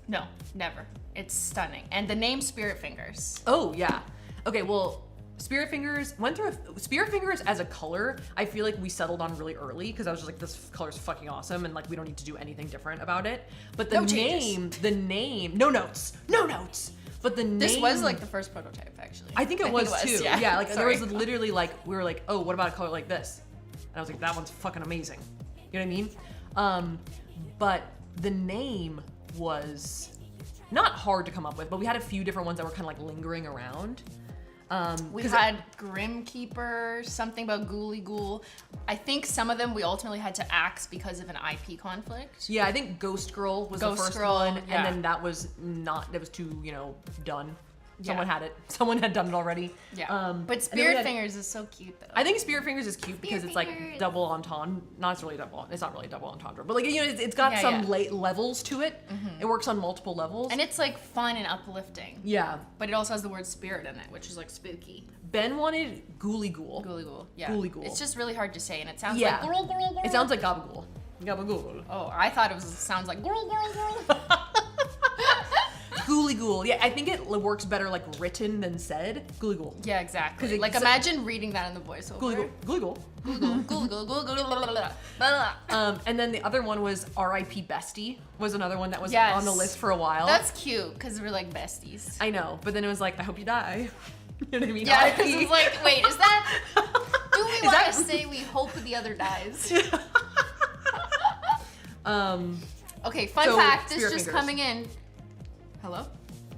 No, never. It's stunning. And the name Spirit Fingers. Oh yeah. Okay. Well, Spirit Fingers went through Spirit Fingers as a color. I feel like we settled on really early because I was just like, this color's fucking awesome, and like we don't need to do anything different about it. But the No changes. name, no notes. But the name. This was like the first prototype, actually. I think it was too. Yeah, like Sorry. there was literally like we were like, oh, what about a color like this? And I was like, that one's fucking amazing. You know what I mean? But the name was not hard to come up with, but we had a few different ones that were kind of like lingering around. We had Grim Keeper, something about Ghoulie Ghoul. I think some of them we ultimately had to axe because of an IP conflict. Yeah, I think Ghost Girl was the Ghost first Girl, one, yeah. and then that was too, done. Yeah. Someone had it. Someone had done it already. Yeah. But and then we Spirit had- Fingers is so cute, though. I think Spirit Fingers is cute because it's like Fingers. double entendre. It's not really double entendre, but like it's got Yeah, some yeah. levels to it. It works on multiple levels. And it's like fun and uplifting. yeah, But it also has the word spirit in it, which is like spooky. Ben wanted Ghoulie Ghoul. Ghoulie Ghoul. Yeah. Ghoulie Ghoul. It's just really hard to say, and it sounds Yeah. like ghoul, ghoul, ghoul. It sounds like Gabagool. Gabagool. Oh, I thought it sounds like ghoul, ghoul, ghoul. Ghoulie Ghoul. Yeah, I think it works better like written than said. Ghoulie Ghoul. Yeah, exactly. 'Cause it- Like imagine reading that in the voiceover. Ghoulie Ghoul. Ghoulie Ghoul. Ghoul, ghoul, ghoul, ghoul, ghoul, blah, blah, blah, blah, blah. And then the other one was R.I.P. Bestie was another one that was Yes. on the list for a while. That's cute because we're like besties. I know, but then it was like, I hope you die. You know what I mean? Yeah, R.I.P. because it's like, wait, is that? Do we want that- to say we hope the other dies? Okay, fun So, fact. This Spirit just Fingers. coming in. Hello.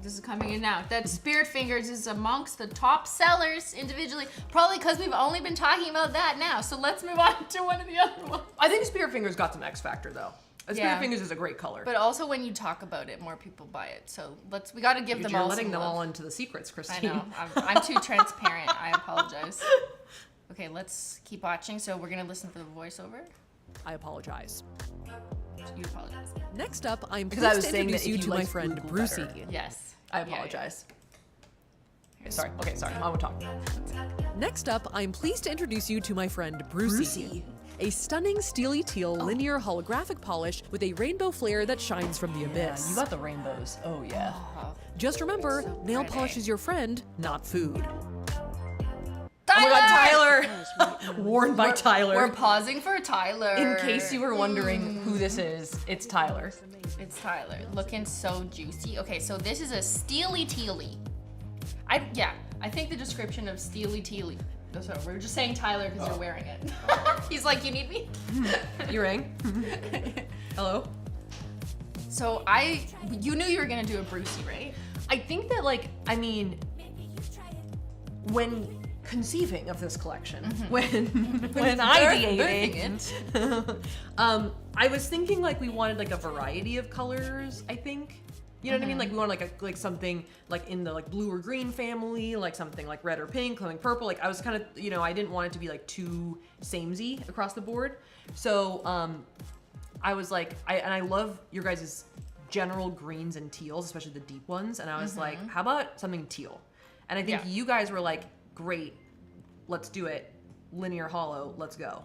This is coming in now. That Spirit Fingers is amongst the top sellers individually, probably because we've only been talking about that now. So let's move on to one of the other ones. I think Spirit Fingers got some X factor though. Spirit Yeah. Fingers is a great color. But also when you talk about it, more people buy it. So we got to give them You're all letting some them love. all into the secrets, I Christine. know. I'm too transparent. I apologize. Okay, let's keep watching. So we're gonna listen for the voiceover. I apologize. You apologize. Next up, I'm Because I pleased was to saying that introduce you if to you my liked friend Google Brucie. better. Yes. I Yeah, yeah. apologize. Okay, sorry. Okay, sorry. I will talk. Next up, I'm pleased to introduce you to my friend Brucie. A stunning steely teal linear holographic polish with a rainbow flare that shines from the abyss. You got the rainbows. Oh yeah. Just remember, So nail pretty. polish is your friend, not food. Ah! Tyler! Tyler! Worn by Tyler. We're pausing for Tyler. In case you were wondering who this is, it's Tyler. It's Tyler. Looking so juicy. Okay, so this is a steely tealy. I think the description of steely tealy. So we're just saying Tyler because you're wearing it. He's like, you need me? Earring. Hello? So you knew you were gonna do a Brucie, right? I think that when conceiving of this collection, when ideating it, I was thinking we wanted a variety of colors, I think. You know what I mean? We wanted like something in the blue or green family, something red or pink, something purple. I was kind of, I didn't want it to be too samey across the board. So I was I love your guys' general greens and teals, especially the deep ones. And I was like, how about something teal? And I think you guys were like, great, let's do it. Linear holo, let's go.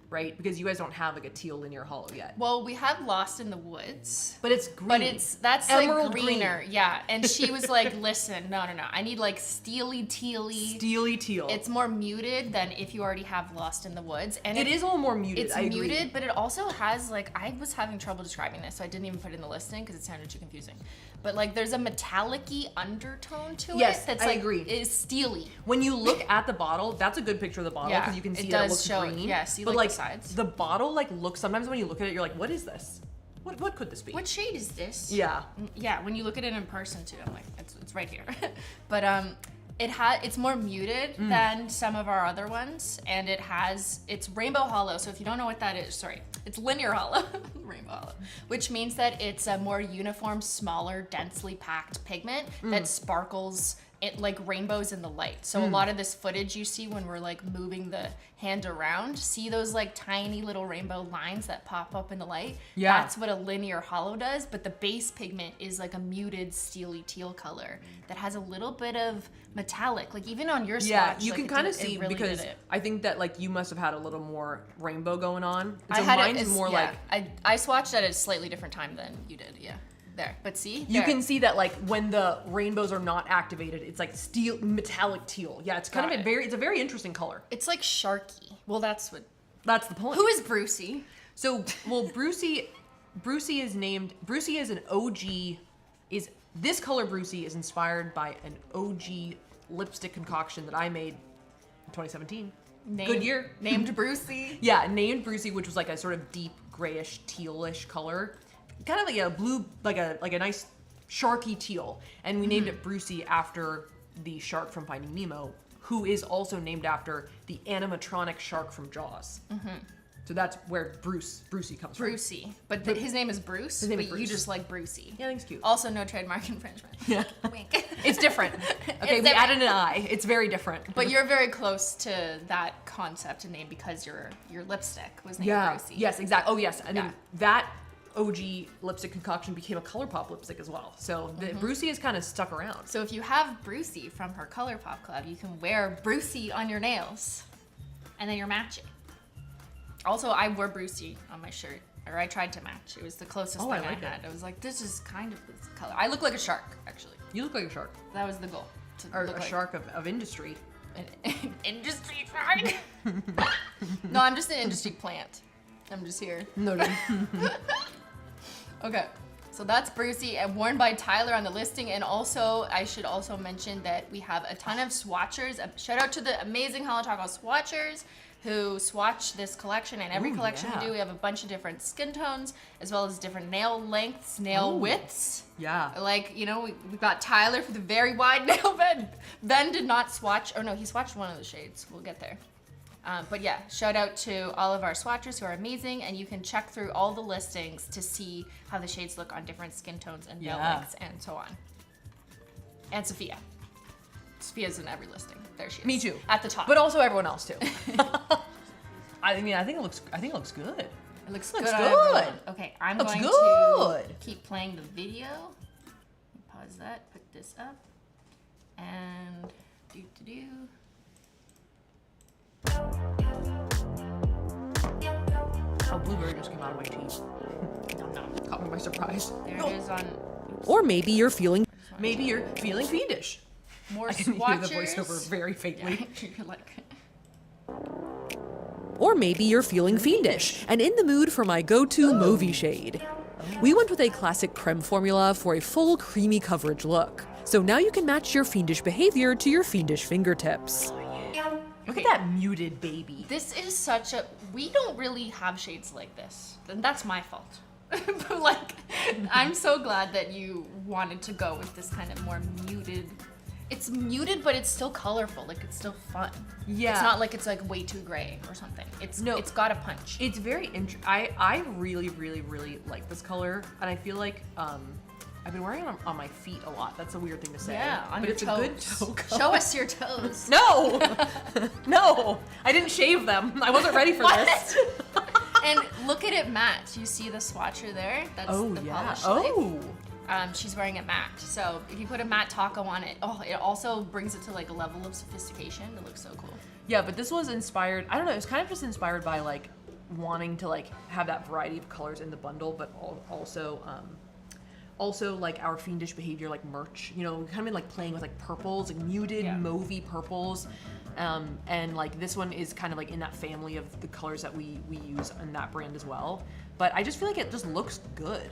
Right? Because you guys don't have a teal linear holo yet. Well, we have Lost in the Woods. But it's green. But that's emerald greener. Green. Yeah. And she was like, listen, no. I need steely tealy. Steely teal. It's more muted than if you already have Lost in the Woods. And it is a little more muted. It's muted, but it also has I was having trouble describing this, so I didn't even put it in the listing because it sounded too confusing. But there's a metallic-y undertone to it that's I agree. Is steely. When you look at the bottle, that's a good picture of the bottle because you can see it looks green. Yeah, see but the sides. The bottle looks, sometimes when you look at it, you're like, what is this? What could this be? What shade is this? Yeah. Yeah, when you look at it in person too, I'm like, it's right here. But it's more muted than some of our other ones, and it's rainbow holo. So if you don't know what that is, it's linear holo, rainbow holo, which means that it's a more uniform, smaller, densely packed pigment that sparkles like rainbows in the light. So a lot of this footage you see when we're moving the hand around, see those tiny little rainbow lines that pop up in the light? Yeah. That's what a linear holo does, but the base pigment is a muted steely teal color that has a little bit of metallic, even on your swatch. Yeah, you can kind of see really because I think that you must have had a little more rainbow going on. And I so had mine's more I swatched at a slightly different time than you did, yeah. There, but see? You can see that when the rainbows are not activated, it's steel, metallic teal. Yeah, it's kind of it's a very interesting color. It's sharky. Well, that's the point. Who is Brucie? So, Brucie is an OG, this color Brucie is inspired by an OG lipstick concoction that I made in 2017. Good year. Named Brucie. Yeah, named Brucie, which was a sort of deep grayish tealish color. Kind of a blue, like a nice sharky teal. And we named it Brucie after the shark from Finding Nemo, who is also named after the animatronic shark from Jaws. So that's where Brucie comes from. Brucie. But his name is Bruce, but you just like Brucie. Yeah, I think it's cute. Also no trademark infringement. Yeah. Wink. It's different. Okay, we added an I. It's very different. But you're very close to that concept and name because your lipstick was named Brucie. Yes, exactly. Oh, yes. And then that OG lipstick concoction became a ColourPop lipstick as well. So the Brucie is kind of stuck around. So if you have Brucie from her ColourPop collab, you can wear Brucie on your nails, and then you're matching. Also, I wore Brucie on my shirt, or I tried to match. It was the closest thing I had. I was like, this is kind of this color. I look like a shark, actually. You look like a shark. That was the goal. Or a shark of industry. An industry shark? No, I'm just an industry plant. I'm just here. No. Okay, so that's Brucie and worn by Tyler on the listing. And also, I should also mention that we have a ton of swatchers. Shout out to the amazing Holo Taco swatchers who swatch this collection. And every collection we do, we have a bunch of different skin tones, as well as different nail lengths, nail widths. Yeah. We've got Tyler for the very wide nail bed. Ben did not swatch, or no, he swatched one of the shades. We'll get there. But yeah, shout out to all of our swatchers who are amazing, and you can check through all the listings to see how the shades look on different skin tones and nail lengths and so on. And Safiya. Safiya's in every listing. There she is. Me too. At the top. But also everyone else too. I think it looks good. It looks good. Okay, I'm going to keep playing the video. Pause that, put this up, and do. Oh, blueberry just came out of my teeth. Caught me by surprise. There it is on. Or maybe you're feeling Fiendish. More I can swatchers. hear the voiceover very faintly. Yeah, you're like, Or maybe you're feeling fiendish and in the mood for my go-to Mauvey shade. We went with a classic creme formula for a full creamy coverage look. So now you can match your fiendish behavior to your fiendish fingertips. Look at that muted baby. This is such a, we don't really have shades like this. And that's my fault. But like, I'm so glad that you wanted to go with this kind of more muted. It's muted, but it's still colorful. Like, it's still fun. Yeah. It's not like it's like way too gray or something. It's got a punch. It's very I really, really, really like this color, and I feel like I've been wearing it on my feet a lot. That's a weird thing to say. Yeah, on but your it's toes. a good toe color. Show us your toes. No, no, I didn't shave them. I wasn't ready for this. And look at it matte. You see the swatcher there? That's the polished light. She's wearing it matte. So if you put a matte taco on it, it also brings it to like a level of sophistication. It looks so cool. Yeah, but this was inspired, I don't know, it was kind of just inspired by like wanting to like have that variety of colors in the bundle, but also like our fiendish behavior like merch. You know, we kind of been like playing with like purples, like muted mauvey purples. And like this one is kind of like in that family of the colors that we use in that brand as well. But I just feel like it just looks good.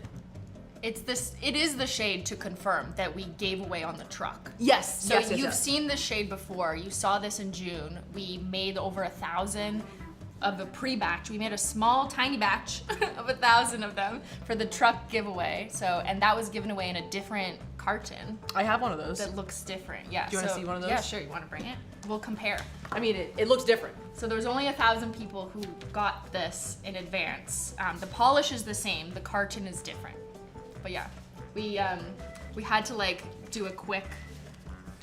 It is the shade to confirm that we gave away on the truck. Yes. So you've seen this shade before. You saw this in June. We made over 1,000 of a pre-batch. We made a small, tiny batch of 1,000 of them for the truck giveaway. So, and that was given away in a different carton. I have one of those. That looks different. Yeah. Do you want to see one of those? Yeah, sure. You want to bring it? We'll compare. I mean, it looks different. So there was only 1,000 people who got this in advance. The polish is the same. The carton is different. But yeah, we had to like do a quick,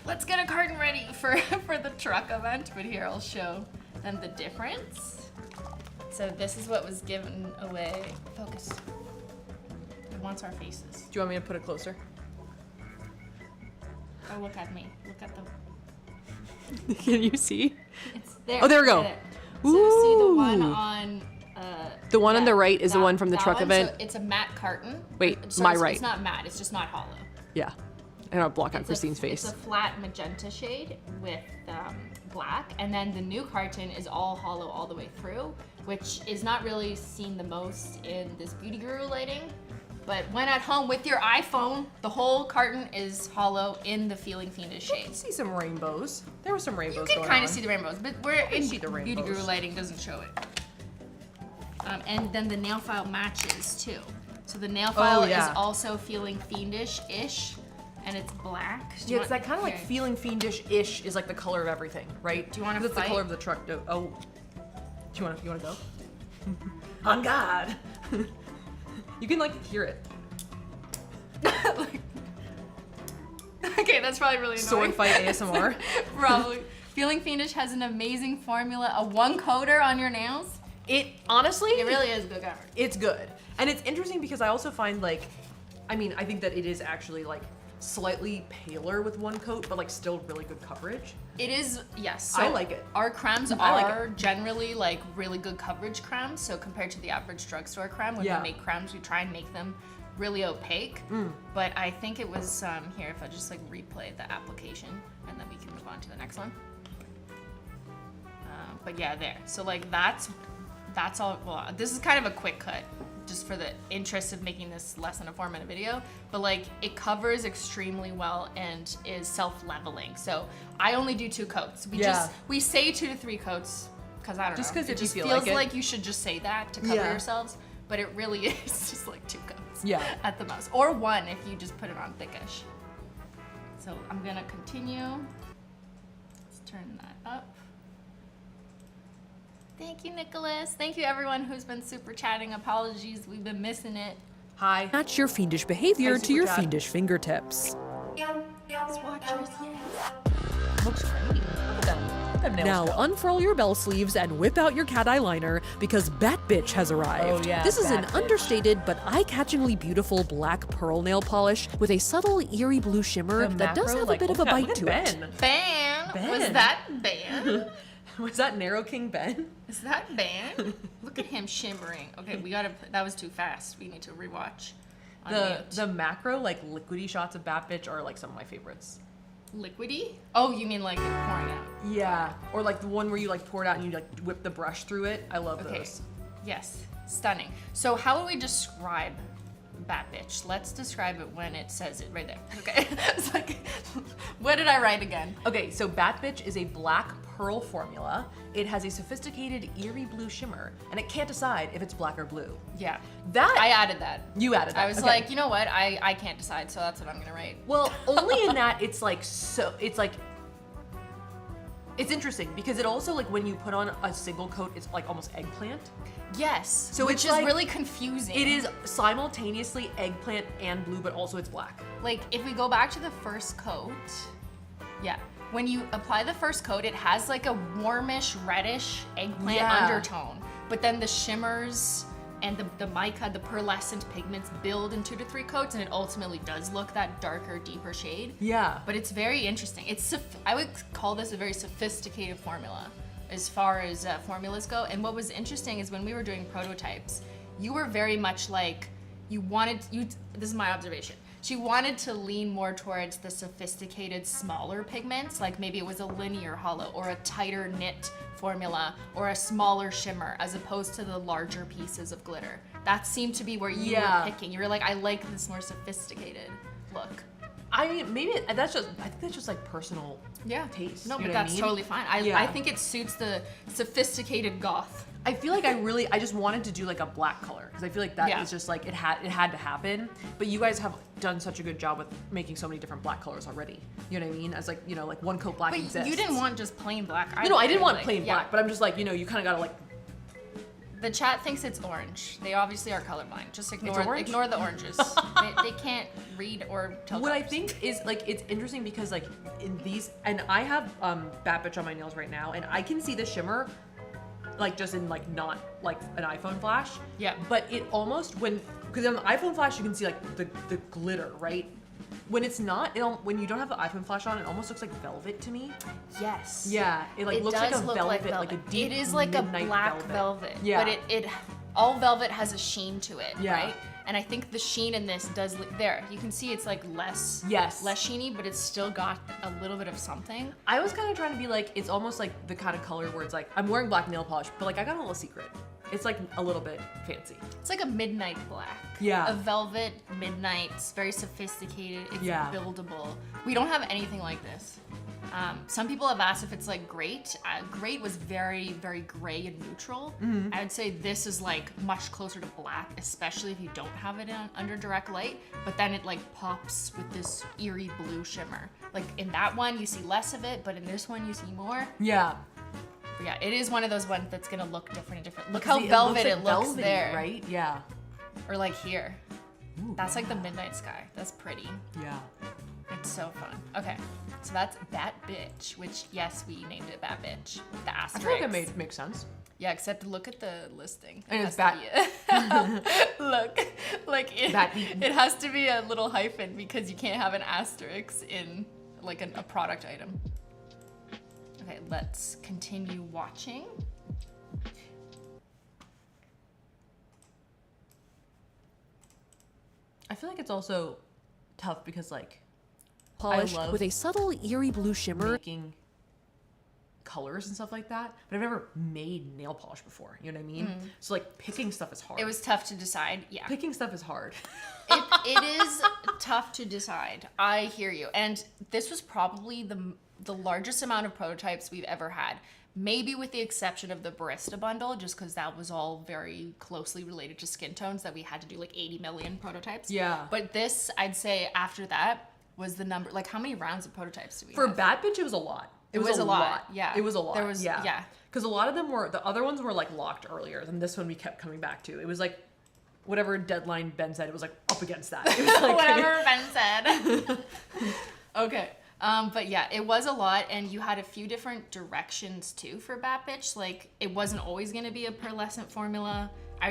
let's get a carton ready for the truck event. But here I'll show them the difference. So this is what was given away. Focus. It wants our faces. Do you want me to put it closer? Oh, look at me. Look at the. Can you see? It's there. Oh, there we go. There. So see the one on. The one on the right is the one from the truck event. So it's a matte carton. Wait, So my it's, right. It's not matte. It's just not hollow. Yeah. And I'll block out It's Christine's face. It's a flat magenta shade with black, and then the new carton is all hollow all the way through, which is not really seen the most in this beauty guru lighting. But when at home with your iPhone, the whole carton is hollow in the Feeling Fiendish You shade. can see some rainbows. There were some rainbows You can going kind on. of see the rainbows, but we're in see the beauty rainbows. guru lighting doesn't show it. And then the nail file matches too. So the nail file is also Feeling Fiendish-ish, and it's black. Yeah, it's that kind of like Feeling Fiendish-ish is like the color of everything, right? Do you want to That's the fight? color of the truck. Oh, do you want to go? On God. You can like hear it. Okay, that's probably really annoying. Sword fight ASMR. Probably. Feeling Fiendish has an amazing formula, a one coater on your nails. It honestly, It really is good coverage. it's good. And it's interesting because I also find like, I mean, I think that it is actually like slightly paler with one coat, but like still really good coverage. It is, yes. I like it. Our cremes I like are generally like really good coverage cremes. So compared to the average drugstore creme, when we make cremes, we try and make them really opaque. But I think it was, here, if I just like replay the application and then we can move on to the next one. But yeah, there. So like that's all, well, this is kind of a quick cut just for the interest of making this less than a 4-minute video, but like it covers extremely well and is self-leveling. So I only do 2 coats. We say 2 to 3 coats because I don't know. Just because it if just you feel feels like it. you should just say that to cover yourselves, but it really is just like 2 coats. Yeah. At the most, or 1 if you just put it on thickish. So I'm gonna continue. Let's turn that up. Thank you, Nicholas. Thank you, everyone who's been super chatting. Apologies, we've been missing it. Hi. Match your fiendish behavior Hi, to your Super Chat. fiendish fingertips. Swatchers, Looks great. Look at them nails Now go. unfurl your bell sleeves and whip out your cat eyeliner because Bat Bitch has arrived. Oh, yeah, This is an Bat Bitch. understated but eye-catchingly beautiful black pearl nail polish with a subtle eerie blue shimmer The that does macro, have like, a bit of a look at- bite look to at it. Ben. Ben. Was that Ben? Was that Narrow King Ben? Is that Ben? Look at him shimmering. Okay, we gotta. That was too fast. We need to rewatch. On mute. The macro like liquidy shots of Bat Bitch are like some of my favorites. liquidy? Oh, you mean like it pouring out? Yeah, or like the one where you like pour it out and you like whip the brush through it. I love Okay. those. Yes, stunning. So how would we describe Bat Bitch? Let's describe it when it says it right there. Okay. It's like, what did I write again? Okay, so Bat Bitch is a black pearl formula. It has a sophisticated eerie blue shimmer, and it can't decide if it's black or blue. Yeah. That I added that. You added that. I was okay. like, you know what? I can't decide, so that's what I'm gonna write. Well, only in that it's like it's interesting because it also like when you put on a single coat, it's like almost eggplant. Yes. So which it's is like, really confusing. It is simultaneously eggplant and blue, but also it's black. Like if we go back to the first coat, yeah. When you apply the first coat, it has like a warmish, reddish eggplant undertone. But then the shimmers and the mica, the pearlescent pigments build in 2 to 3 coats, and it ultimately does look that darker, deeper shade. Yeah. But it's very interesting. I would call this a very sophisticated formula as far as formulas go. And what was interesting is when we were doing prototypes, you were very much like, this is my observation. She wanted to lean more towards the sophisticated, smaller pigments, like maybe it was a linear holo or a tighter knit formula or a smaller shimmer as opposed to the larger pieces of glitter. That seemed to be where you were picking. You were like, I like this more sophisticated look. I mean, maybe I think that's just like personal taste. No, you but know that's what I mean? totally fine. I think it suits the sophisticated goth. I feel like I just wanted to do like a black color because I feel like that is just like it had to happen. But you guys have done such a good job with making so many different black colors already. You know what I mean? As like, you know, like one coat black But exists. you didn't want just plain black. No, I didn't want plain black, but I'm just like, you know, you kind of gotta like. The chat thinks it's orange. They obviously are colorblind. Just ignore the oranges. they can't read or tell. What colors. I think is like it's interesting because like in these, and I have Bat Bitch on my nails right now, and I can see the shimmer, like just in like not like an iPhone flash. Yeah. But it almost because on the iPhone flash you can see like the glitter, right? When it's not, when you don't have the iPhone flash on, it almost looks like velvet to me. Yes. Yeah, it like looks like a velvet, like a deep It is like a midnight black velvet. Yeah. But it all velvet has a sheen to it, Yeah. right? And I think the sheen in this does there. You can see it's like less sheeny, but it's still got a little bit of something. I was kind of trying to be like, it's almost like the kind of color where it's like I'm wearing black nail polish, but like I got a little secret. It's like a little bit fancy. It's like a midnight black. Yeah. A velvet midnight. It's very sophisticated. It's buildable. We don't have anything like this. Some people have asked if it's like great. Great was very, very gray and neutral. Mm-hmm. I would say this is like much closer to black, especially if you don't have it under direct light. But then it like pops with this eerie blue shimmer. Like in that one, you see less of it, but in this one, you see more. Yeah. But yeah, it is one of those ones that's gonna look different and different. Look how velvet it looks velvety, there. right? Yeah. Or like here. Ooh, that's like the midnight sky. That's pretty. Yeah. It's so fun. Okay, so that's Bat Bitch, which yes, we named it Bat Bitch with the I asterisk. feel like it makes sense. Yeah, except look at the listing. And it's Bat. Look, like it has to be a little hyphen because you can't have an asterisk in like a product item. Okay, let's continue watching. I feel like it's also tough because like Polished I love with a subtle eerie blue shimmer. making colors and stuff like that, but I've never made nail polish before. You know what I mean? So like picking stuff is hard. It was tough to decide. Yeah. Picking stuff is hard. It is tough to decide. I hear you. And this was probably the largest amount of prototypes we've ever had. Maybe with the exception of the barista bundle, just because that was all very closely related to skin tones that we had to do like 80 million prototypes. Yeah. But this, I'd say after that was the number, like how many rounds of prototypes did we For have? Bat Bitch, it was a lot. It was a lot. Yeah. It was a lot. There was, yeah. Because a lot of them the other ones were like locked earlier than this one we kept coming back to. It was like, whatever deadline Ben said, it was like up against that. It was like, whatever Ben said. Okay. But yeah, it was a lot, and you had a few different directions too for Bat Bitch. Like, it wasn't always gonna be a pearlescent formula.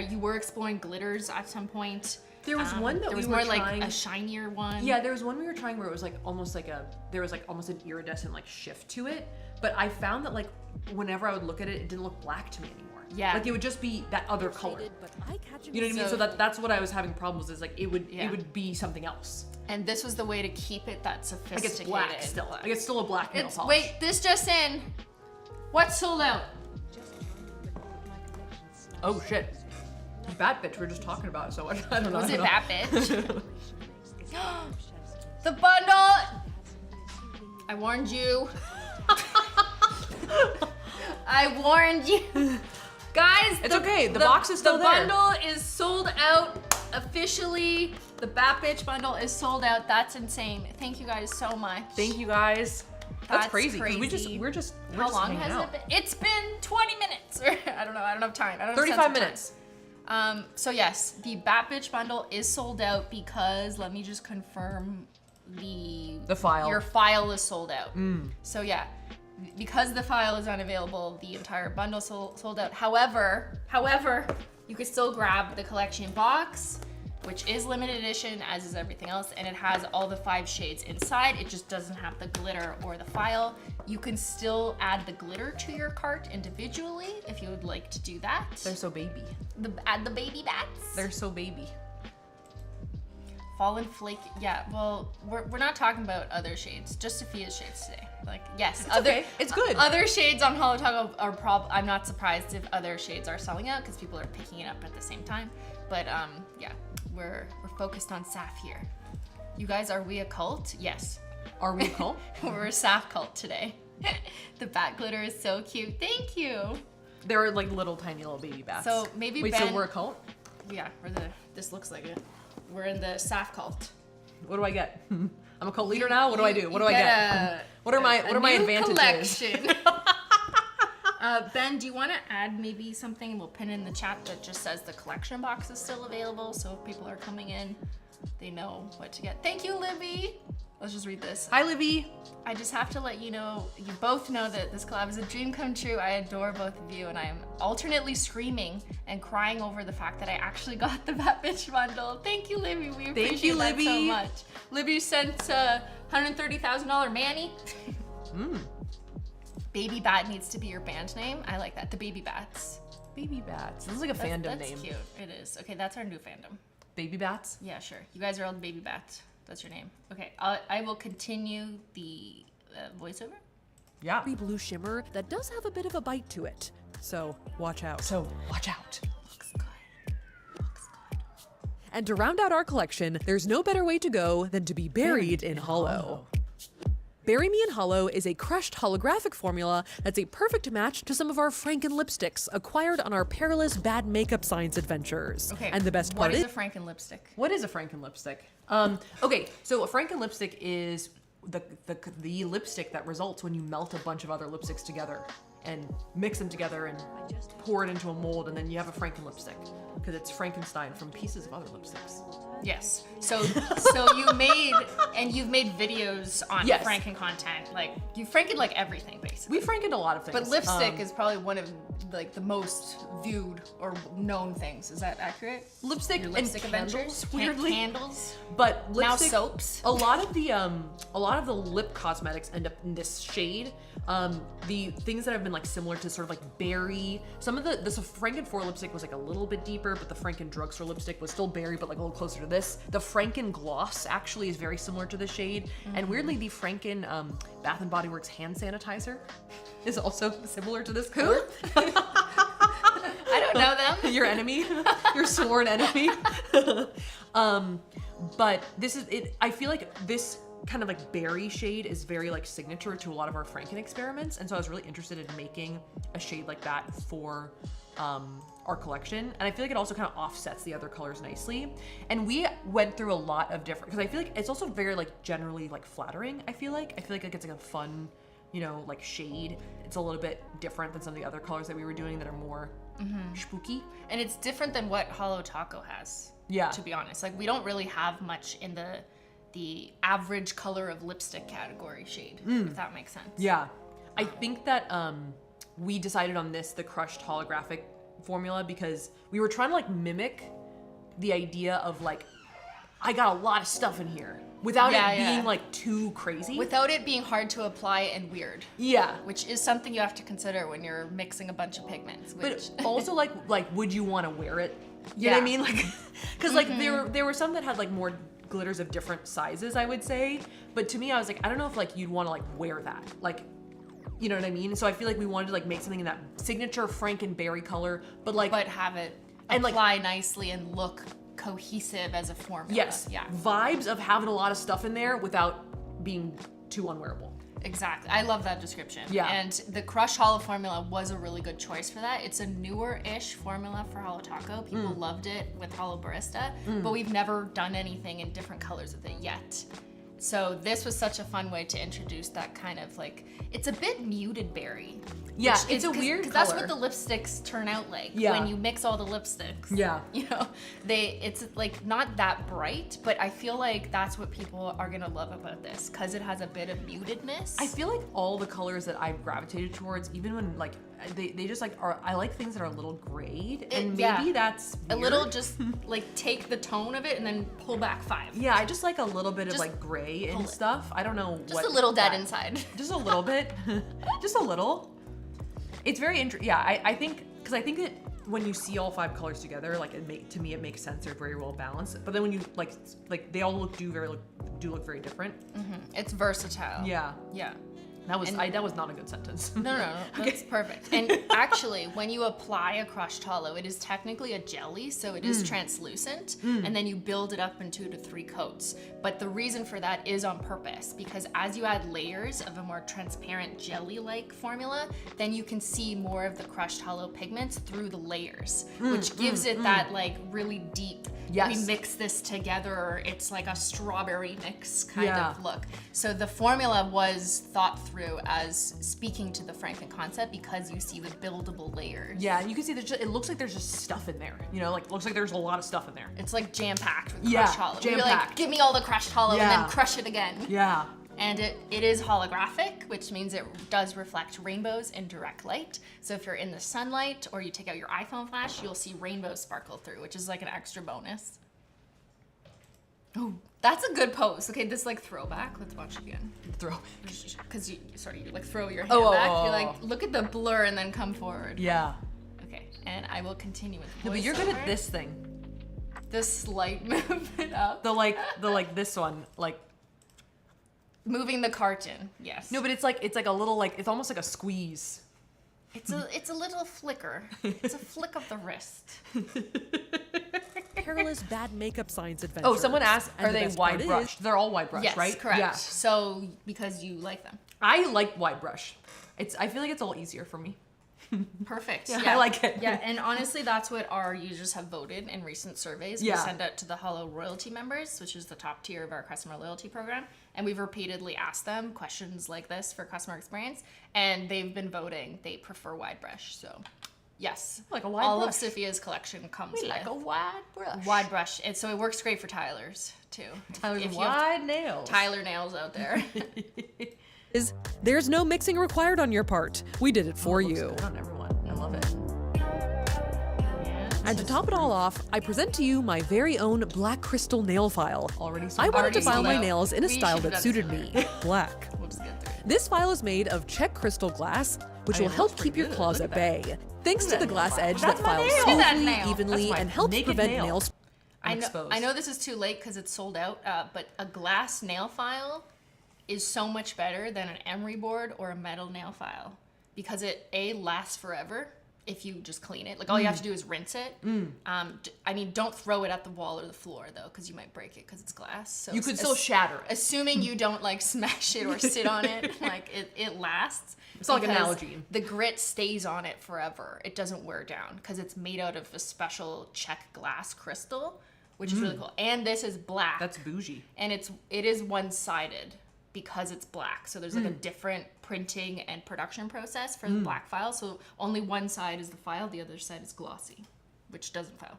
You were exploring glitters at some point. There was one that there was we were more trying, like a shinier one. Yeah, there was one we were trying where it was like almost like there was like almost an iridescent like shift to it. But I found that like whenever I would look at it, it didn't look black to me anymore. Yeah. Like it would just be that other color. You know what I mean? So that's what I was having problems is like it would be something else. And this was the way to keep it that sophisticated. Like it's black still. Like it's still a black nail polish. Wait, this just in. What's sold out? Oh shit. Bat bitch, we were just talking about it, so I don't know. Was it Bat bitch? The bundle! I warned you. I warned you. Guys, it's okay. The box is still there. The bundle is sold out officially. The Bat Bitch bundle is sold out. That's insane. Thank you guys so much. Thank you guys. That's crazy. We're just How long has it been? It's been 20 minutes. I don't know. I don't have time. I don't have 35 minutes. So yes, the Bat Bitch bundle is sold out because let me just confirm the file. Your file is sold out. So yeah, because the file is unavailable, the entire bundle sold out. However, you could still grab the collection box, which is limited edition, as is everything else, and it has all the 5 shades inside. It just doesn't have the glitter or the file. You can still add the glitter to your cart individually if you would like to do that. They're so baby. Add the baby bats. They're so baby. Fallen Flake, yeah, well, we're not talking about other shades, just Safiya's shades today. Like, yes, it's good. Other shades on Holo Taco are I'm not surprised if other shades are selling out because people are picking it up at the same time. But yeah, we're focused on Saf here. You guys, are we a cult? Yes. Are we a cult? We're a Saf cult today. The bat glitter is so cute. Thank you. They're like little tiny little baby bats. So maybe wait, so we're a cult? Yeah, this looks like it. We're in the Saf cult. What do I get? I'm a cult leader now. What do I do? What do I get? What are my advantages? Collection. Ben, do you want to add maybe something? We'll pin in the chat that just says the collection box is still available, so if people are coming in, they know what to get. Thank you, Libby. Let's just read this. Hi, Libby. I just have to let you know, you both know that this collab is a dream come true. I adore both of you, and I am alternately screaming and crying over the fact that I actually got the Bat Bitch bundle. Thank you, Libby. We appreciate that so much. Libby sent $130,000 Manny. Baby Bat needs to be your band name. I like that. The Baby Bats. Baby Bats. This is like a fandom name. That's cute. It is. Okay, that's our new fandom. Baby Bats? Yeah, sure. You guys are all Baby Bats. That's your name. Okay, I will continue the voiceover. Yeah. Blue shimmer that does have a bit of a bite to it. So watch out. Looks good. And to round out our collection, there's no better way to go than to be buried in holo. Bury Me In Holo is a crushed holographic formula that's a perfect match to some of our Franken lipsticks acquired on our perilous bad makeup science adventures. Okay, and the best part what is a Franken lipstick? What is a Franken lipstick? Okay, so a Franken lipstick is the lipstick that results when you melt a bunch of other lipsticks together and mix them together and pour it into a mold, and then you have a Franken lipstick because it's Frankenstein from pieces of other lipsticks. Yes. So you've made videos on Franken content. Like you Franken like everything basically. We Frankened a lot of things. But lipstick is probably one of like the most viewed or known things. Is that accurate? Lipstick Your and lipstick candles, adventures, weirdly. Candles. But lipstick, now soaps. A lot of the lip cosmetics end up in this shade. The things that have been like similar to sort of like berry. Some of the Franken 4 lipstick was like a little bit deeper, but the Franken drugstore lipstick was still berry, but like a little closer to this. The Franken gloss actually is very similar to the shade, and weirdly, the Franken Bath and Body Works hand sanitizer is also similar to this color. I don't know them. Your enemy, your sworn enemy. But this is it. I feel like this kind of like berry shade is very like signature to a lot of our Franken experiments, and so I was really interested in making a shade like that for our collection, and I feel like it also kind of offsets the other colors nicely. And we went through a lot of different, because I feel like it's also very like generally like flattering. I feel like it's like a fun, you know, like shade. It's a little bit different than some of the other colors that we were doing that are more spooky, and it's different than what Holo Taco has. Yeah, to be honest, like we don't really have much in the average color of lipstick category shade, if that makes sense. Yeah, I think that we decided on the crushed holographic formula because we were trying to like mimic the idea of like I got a lot of stuff in here without it being like too crazy. Without it being hard to apply and weird. Yeah. Which is something you have to consider when you're mixing a bunch of pigments. Which... But also like would you want to wear it? You know what I mean? Like, cause like there were some that had like more glitters of different sizes, I would say. But to me, I was like, I don't know if like you'd want to like wear that. Like, you know what I mean? So I feel like we wanted to like make something in that signature Frankenberry color, but have it apply nicely and look cohesive as a formula. Yes. Yeah. Vibes of having a lot of stuff in there without being too unwearable. Exactly. I love that description. Yeah. And the Crushed Holo formula was a really good choice for that. It's a newer-ish formula for Holo Taco. People loved it with Holo Barista, but we've never done anything in different colors with it yet. So this was such a fun way to introduce that kind of like, it's a bit muted berry. Yeah, it's a weird color. That's what the lipsticks turn out like when you mix all the lipsticks. Yeah. You know, it's like not that bright, but I feel like that's what people are gonna love about this because it has a bit of mutedness. I feel like all the colors that I've gravitated towards, even when like, they just like are, I like things that are a little grayed and maybe that's weird. A little just like take the tone of it and then pull back 5. Yeah, I just like a little bit of like gray and stuff. I don't know just a little dead inside. Just a little bit. Just a little. It's very interesting. Yeah, I think, because I think that when you see all 5 colors together, like to me it makes sense. They're very well balanced. But then when you like they all do look very different. It's versatile. Yeah. Yeah. That was not a good sentence. No, that's perfect. And actually, when you apply a crushed holo, it is technically a jelly, so it is translucent, and then you build it up in 2 to 3 coats. But the reason for that is on purpose, because as you add layers of a more transparent jelly-like formula, then you can see more of the crushed holo pigments through the layers, which gives it that like really deep, we mix this together, it's like a strawberry mix kind of look. So the formula was thought through as speaking to the Franken concept because you see the buildable layers. Yeah, and you can see it looks like there's just stuff in there. You know, like looks like there's a lot of stuff in there. It's like jam-packed with crushed holo. Jam-packed. You're like, give me all the crushed holo and then crush it again. Yeah. And it is holographic, which means it does reflect rainbows in direct light. So if you're in the sunlight or you take out your iPhone flash, you'll see rainbows sparkle through, which is like an extra bonus. Oh, that's a good pose. Okay, this like throwback. Let's watch it again. Throw. Because you like throw your hand back. You like look at the blur and then come forward. Yeah. Okay, and I will continue with No, but you're good at this thing. This slight movement up. The this one, like moving the carton. Yes. No, but it's like a little like it's almost like a squeeze. It's a little flicker. It's a flick of the wrist. Perilous bad makeup science adventures. Oh, someone asked, And are the they best part wide is- brush? They're all wide brush, Yes, right? correct. Yeah. So because you like them. I like wide brush. I feel like it's all easier for me. Perfect. Yeah, I like it. Yeah, and honestly, that's what our users have voted in recent surveys. We send out to the Holo Royalty members, which is the top tier of our customer loyalty program. And we've repeatedly asked them questions like this for customer experience. And they've been voting they prefer wide brush. So yes, Like a wide all brush. of Safiya's collection comes with like a wide brush. wide brush. And so it works great for Tyler's too. Tyler's If you have wide nails. Tyler nails out there. There's no mixing required on your part. We did it for Looks you. good on everyone. I love it. And to top it all off, I present to you my very own black crystal nail file. Already I wanted to Already file sold my out. nails in a We style should've that done suited it me, black. We'll just get through it. This file is made of Czech crystal glass, which will it help looks keep your pretty good. claws Look at at bay. Thanks to the glass edge That's that my files nail. Look at that smoothly, nail. evenly, That's my and helps naked prevent nail. nails. I know this is too late because it's sold out, but a glass nail file is so much better than an emery board or a metal nail file because it lasts forever if you just clean it. Like all you have to do is rinse it. I mean, don't throw it at the wall or the floor though, because you might break it because it's glass. So You could still shatter it. assuming you don't like smash it or sit on it, like it lasts. It's like an because Nalgene. The grit stays on it forever. It doesn't wear down because it's made out of a special Czech glass crystal, which is really cool. And this is black. That's bougie. And it is one-sided because it's black. So there's like a different printing and production process for the black file. So only one side is the file, the other side is glossy, which doesn't file.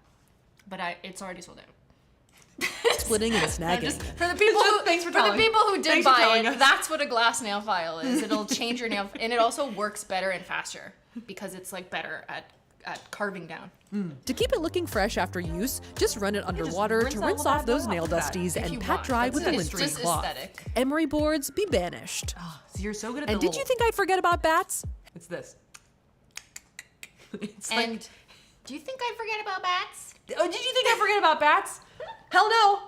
But it's already sold out. Splitting and snagging. For the people who Thanks for for the telling- people who did thanks for buy telling it, us. that's what a glass nail file is. It'll change your nail, and it also works better and faster because it's like better at carving down. To keep it looking fresh after use, just run it underwater to rinse off those nail dusties and pat dry with the lint-free cloth. Aesthetic. Emery boards be banished. Oh, so you're so good at And did you think I'd forget about bats? It's this. It's And like, do you think I'd forget about bats? oh, did you think I forget about bats? Hell no.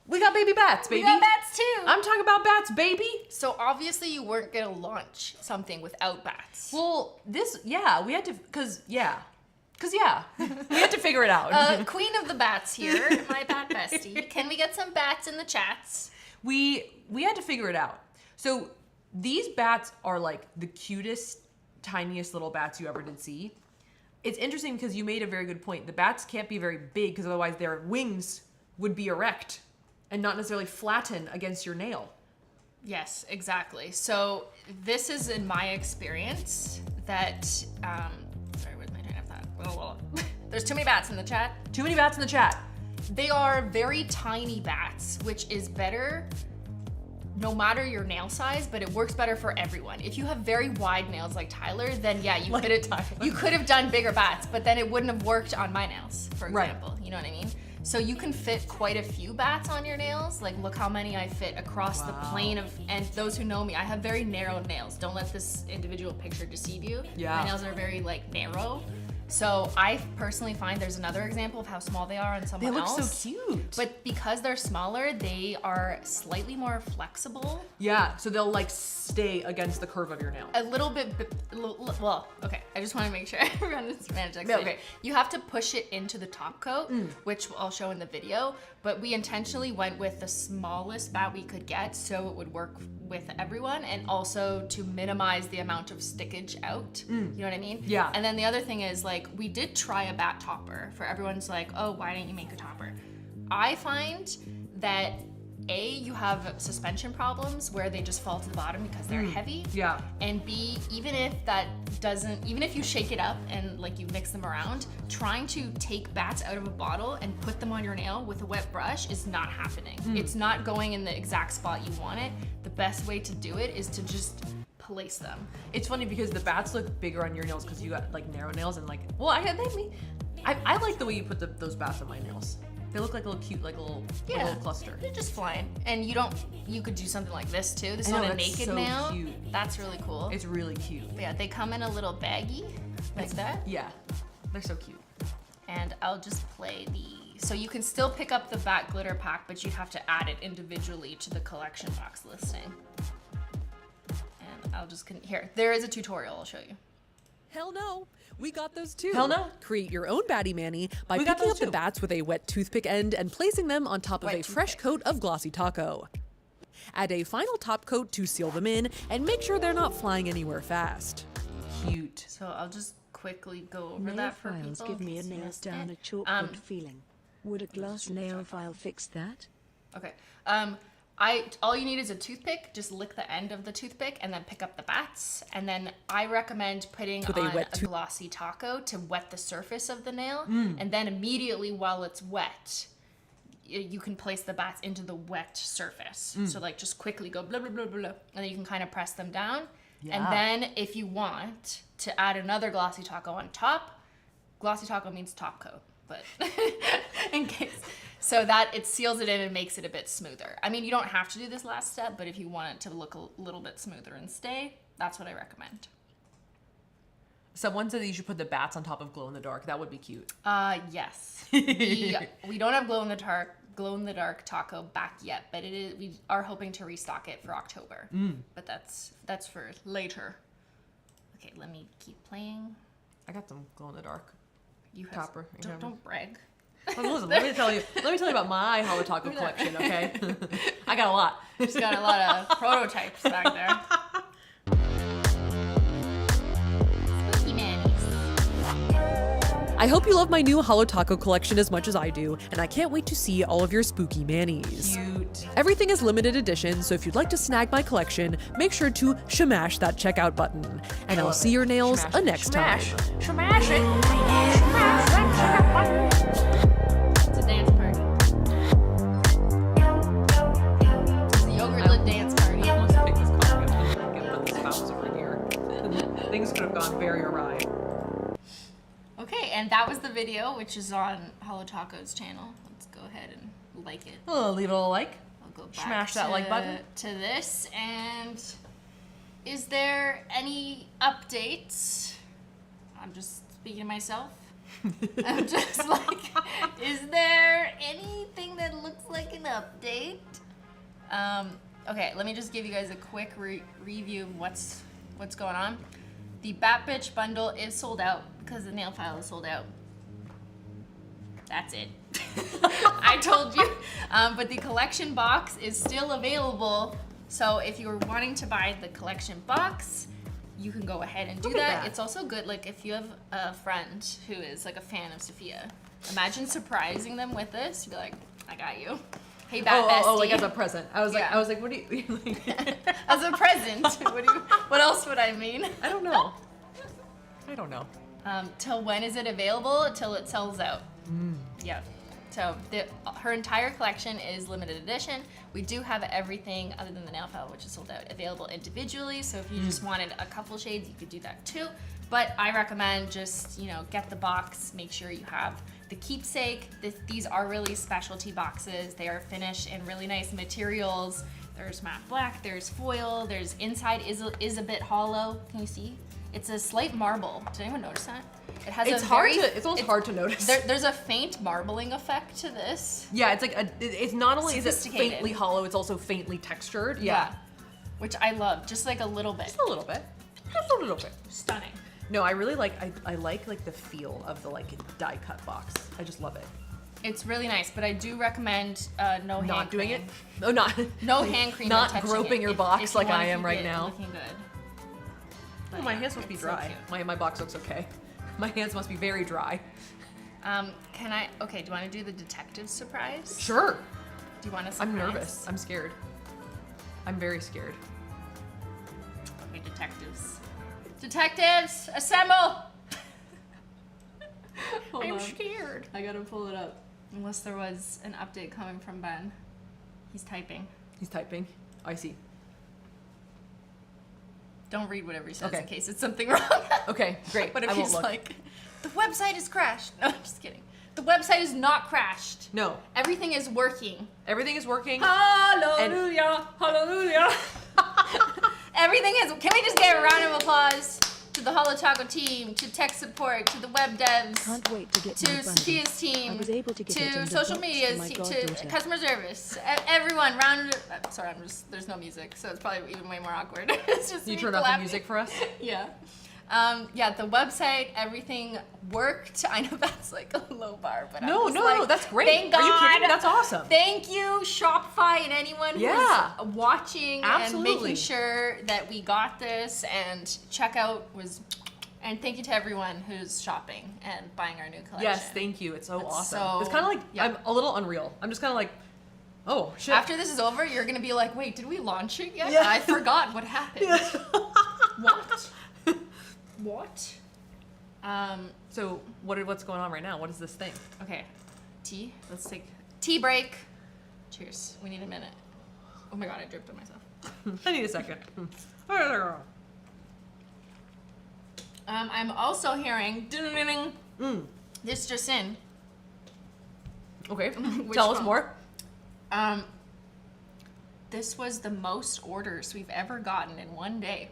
We got baby bats, baby. We got bats too. I'm talking about bats, baby. So obviously you weren't gonna launch something without bats. Well, we had to, we had to figure it out. Queen of the bats here, my bat bestie. Can we get some bats in the chats? We had to figure it out. So these bats are like the cutest, tiniest little bats you ever did see. It's interesting because you made a very good point. The bats can't be very big because otherwise their wings would be erect and not necessarily flatten against your nail. Yes, exactly. So this is in my experience that, sorry, where's my train of thought? Well, there's too many bats in the chat. Too many bats in the chat. They are very tiny bats, which is better no matter your nail size, but it works better for everyone. If you have very wide nails like Tyler, then yeah, you could have done bigger bats, but then it wouldn't have worked on my nails, for example. Right. You know what I mean? So you can fit quite a few bats on your nails. Like, look how many I fit across the plane of, and those who know me, I have very narrow nails. Don't let this individual picture deceive you. Yeah. My nails are very like narrow. So I personally find there's another example of how small they are on someone else. They look so cute. But because they're smaller, they are slightly more flexible. Yeah, so they'll like stay against the curve of your nail. A little bit, well, okay. I just want to make sure everyone is managing. Okay, you have to push it into the top coat, which I'll show in the video. But we intentionally went with the smallest bat we could get so it would work with everyone and also to minimize the amount of stickage out. You know what I mean? Yeah. And then the other thing is, like, we did try a bat topper. For everyone's like, oh, why didn't you make a topper? I find that you have suspension problems where they just fall to the bottom because they're heavy. Yeah. And B, even if you shake it up and like you mix them around, trying to take bats out of a bottle and put them on your nail with a wet brush is not happening. It's not going in the exact spot you want it. The best way to do it is to just place them. It's funny because the bats look bigger on your nails because you got like narrow nails and like, well, I like the way you put those bats on my nails. They look like a little cute, like a little cluster. They're just flying. And you could do something like this too. This is not a naked so nail. Cute. That's really cool. It's really cute. But yeah, they come in a little baggie like that. Yeah, they're so cute. And I'll just play so you can still pick up the bat glitter pack, but you'd have to add it individually to the collection box listing. And I'll just, here, there is a tutorial I'll show you. Hell no. We got those too. Hell no. Create your own batty manny by picking up the bats with a wet toothpick end and placing them on top of a fresh coat of glossy taco. Add a final top coat to seal them in and make sure they're not flying anywhere fast. Cute. So I'll just quickly go over that for people. Nail files give me a nails down a chalkboard feeling. Would a glass nail file fix that? Okay. All you need is a toothpick. Just lick the end of the toothpick and then pick up the bats. And then I recommend putting on a glossy taco to wet the surface of the nail. And then immediately while it's wet, you can place the bats into the wet surface. So like just quickly go blah, blah, blah, blah, and then you can kind of press them down. Yeah. And then if you want to add another glossy taco on top, glossy taco means top coat, but in case. So that it seals it in and makes it a bit smoother. I mean, you don't have to do this last step, but if you want it to look a little bit smoother and stay, that's what I recommend. Someone said that you should put the bats on top of glow in the dark. That would be cute. Yes. We don't have glow in the dark taco back yet, but we are hoping to restock it for October. But that's for later. Okay, let me keep playing. I got some glow in the dark. You have Topper. Don't brag. Well, listen, let me tell you about my Holo Taco collection, okay? I got a lot. She's got a lot of prototypes back there. Spooky manis. I hope you love my new Holo Taco collection as much as I do, and I can't wait to see all of your spooky manis. Cute. Everything is limited edition, so if you'd like to snag my collection, make sure to shamash that checkout button. And I'll see your nails next time. Shamash it. It's a dance party. It's a yogurt lid dance party. Let's take this coffee and put this mouse over here. Things could have gone very awry. Okay, and that was the video, which is on Holo Taco's channel. Let's go ahead and like it. Oh, leave it a like. I'll go back Smash that like button. to this. And is there any updates? I'm just speaking to myself. I'm just like, is there anything that looks like an update? Okay, let me just give you guys a quick review of what's going on. The Bat Bitch bundle is sold out because the nail file is sold out. That's it. I told you. But the collection box is still available. So if you're wanting to buy the collection box, you can go ahead and do that. It's also good, like if you have a friend who is like a fan of Safiya, imagine surprising them with this. You'd be like, I got you. Hey, Bat Bestie. Oh, like as a present. I was like, what do you? As a present. What else would I mean? I don't know. Till when is it available? Till it sells out. Yeah. So her entire collection is limited edition. We do have everything other than the nail file, which is sold out, available individually. So if you just wanted a couple shades, you could do that too. But I recommend just, get the box, make sure you have the keepsake. These are really specialty boxes. They are finished in really nice materials. There's matte black, there's foil, there's inside is a bit hollow. Can you see? It's a slight marble. Did anyone notice that? It has it's almost hard to notice. There's a faint marbling effect to this. Yeah, it's like it's not only is it faintly hollow, it's also faintly textured. Yeah. Which I love, just like a little bit. Just a little bit. Just a little bit. Stunning. No, I really like I like the feel of the die cut box. I just love it. It's really nice, but I do recommend no hand not doing cream. it. Oh, not no hand cream. Not groping your box if like I am right now. Looking good. Oh, my hands must be dry. So my box looks okay. My hands must be very dry. Okay, do you want to do the detective surprise? Sure. Do you want to surprise? I'm nervous. I'm scared. I'm very scared. Okay, detectives. Detectives, assemble! I'm scared. I gotta pull it up. Unless there was an update coming from Ben. He's typing. He's typing. I see. Don't read whatever he says in case it's something wrong. Okay, great. What if he's like, the website is crashed? No, I'm just kidding. The website is not crashed. No. Everything is working. Everything is working. Hallelujah! Hallelujah! Everything is. Can we just give a round of applause to the Holo Taco team, to tech support, to the web devs, Can't wait to get to Safiya's team, I was able to get it in to the social box media, for my to goddaughter. customer service, everyone. Sorry, there's no music, so it's probably even way more awkward. It's just You me turn off the clapping. music for us? Yeah. The website, everything worked. I know that's like a low bar, but No, that's great. Thank God. Are you kidding? That's awesome. Thank you, Shopify, and anyone who's watching and making sure that we got this. And checkout was, and thank you to everyone who's shopping and buying our new collection. Yes, thank you. It's so awesome. So, it's kind of like I'm a little unreal. I'm just kind of like, oh shit. After this is over, you're gonna be like, wait, did we launch it yet? Yeah. I forgot what happened. What? What? So what's going on right now? What is this thing? Okay, tea. Let's take tea break. Cheers. We need a minute. Oh my god, I dripped on myself. I need a second. I'm also hearing this just in. Okay, tell us more. This was the most orders we've ever gotten in one day.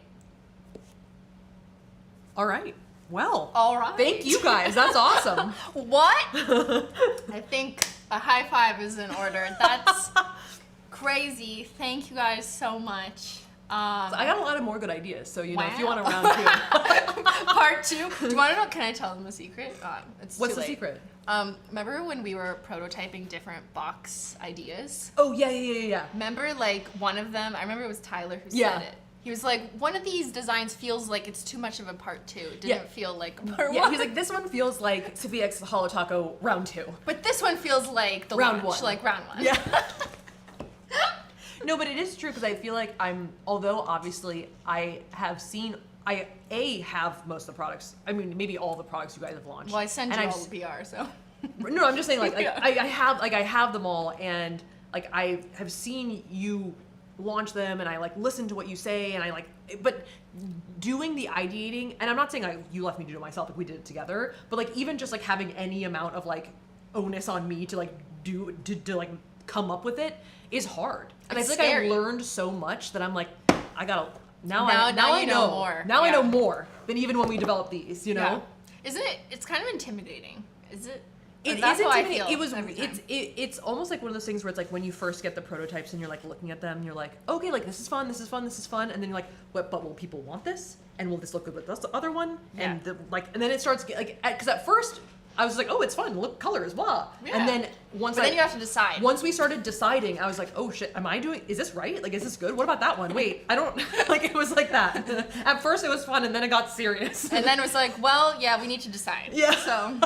All right. Well. All right. Thank you guys. That's awesome. What? I think a high five is in order. That's crazy. Thank you guys so much. I got a lot of more good ideas, so if you want a round two. Part two. Do you want to know? Can I tell them a secret? What's the secret? Remember when we were prototyping different box ideas? Oh yeah. Remember, like one of them. I remember it was Tyler who said it. He was like, one of these designs feels like it's too much of a part two. It didn't feel like a part one. Yeah, he's like, this one feels like Safiya X Holo Taco round two. But this one feels like the round launch, one. like round one. Yeah. No, but it is true because I feel like although obviously I have most of the products. I mean, maybe all the products you guys have launched. Well, I send you all the PR, so. No, I'm just saying, Yeah. I have them all, and like I have seen you launch them and I like listen to what you say and but doing the ideating, and I'm not saying you left me to do it myself, like we did it together, but like even just like having any amount of like onus on me to like to like come up with it is hard. And I feel like I learned so much that I'm like, I gotta, now I know more. Now I know more than even when we developed these, you know? Yeah. Isn't it, it's kind of intimidating. Is it? It is intimidating. It's almost like one of those things where it's like when you first get the prototypes and you're like looking at them and you're like, okay, like this is fun, this is fun, this is fun, and then you're like, but will people want this? And will this look good with this other one? Yeah. And and then it starts like, because at first I was like, oh, it's fun, look, colors, blah. Yeah. And then then you have to decide. Once we started deciding, I was like, oh shit, is this right? Like, is this good? What about that one? Wait, I don't, like it was like that. At first it was fun and then it got serious. And then it was like, well, yeah, we need to decide. Yeah. So.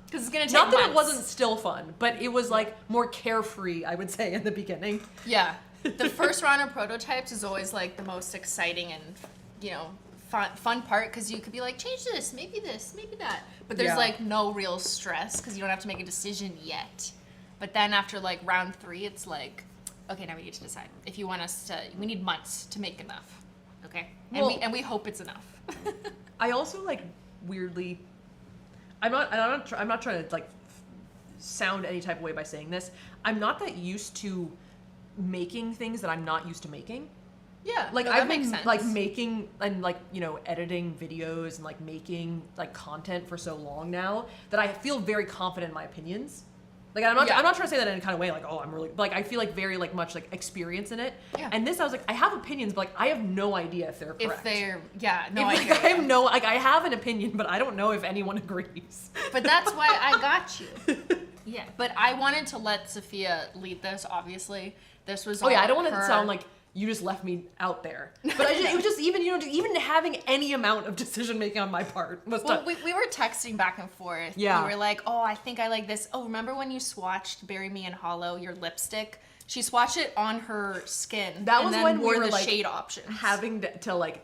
Because it's gonna take Not that months. It wasn't still fun, but it was like more carefree, I would say, in the beginning. Yeah. The first round of prototypes is always like the most exciting and, you know, fun part, because you could be like, change this, maybe that. But there's like no real stress because you don't have to make a decision yet. But then after like round 3, it's like, okay, now we need to decide. If you want us to, we need months to make enough. Okay? And we hope it's enough. I also like weirdly, I'm not trying to like sound any type of way by saying this. I'm not that used to making things that I'm not used to making. Yeah, like I've been like making and like, you know, editing videos and like making like content for so long now that I feel very confident in my opinions. Like I'm not trying to say that in any kind of way like, oh, I'm really, like I feel like very like much like experience in it. Yeah. And this I was like, I have opinions, but like I have no idea if they're correct. If they're I have no, like I have an opinion, but I don't know if anyone agrees. But that's why I got you. Yeah, but I wanted to let Safiya lead this. Obviously, this was. Oh yeah, I don't want it to sound like you just left me out there. But it was just even, you know, even having any amount of decision making on my part was tough. We were texting back and forth. Yeah. We were like, oh, I think I like this. Oh, remember when you swatched Me In Holo, your lipstick? She swatched it on her skin. That was when we were the like shade options. Having to like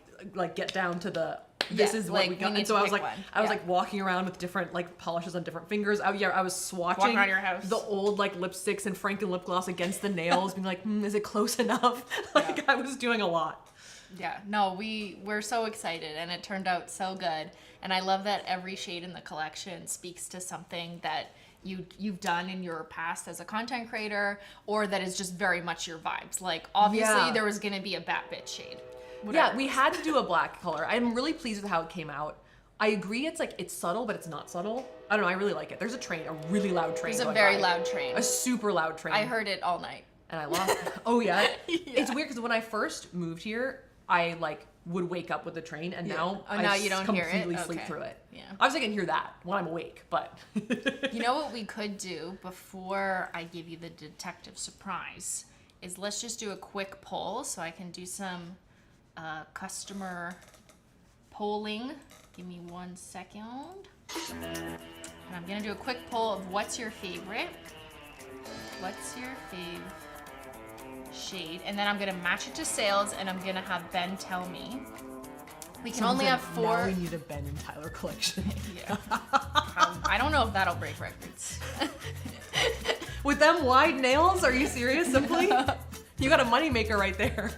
get down to the this is what we got. And so I was like, like walking around with different like polishes on different fingers. I was swatching around your house. The old like lipsticks and Franken lip gloss against the nails, being like, is it close enough? Like I was doing a lot. Yeah, no, we're so excited and it turned out so good. And I love that every shade in the collection speaks to something that you've done in your past as a content creator, or that is just very much your vibes. Like obviously there was gonna be a Bat Bitch shade. Whatever. Yeah, we had to do a black color. I'm really pleased with how it came out. I agree it's subtle, but it's not subtle. I don't know, I really like it. There's a train, a really loud train. There's a very loud train. A super loud train. I heard it all night. And I lost it. Oh yeah? It's weird because when I first moved here, I like would wake up with the train, and now now you don't hear it? Completely sleep through it. Yeah. Obviously I can hear that when I'm awake, but. You know what we could do before I give you the detective surprise is let's just do a quick poll so I can do some customer polling. Give me 1 second. And I'm gonna do a quick poll of what's your favorite? What's your fave shade? And then I'm gonna match it to sales, and I'm gonna have Ben tell me. We can only have 4. Now we need a Ben and Tyler collection. Yeah. I don't know if that'll break records. With them wide nails? Are you serious, Simply? You got a moneymaker right there.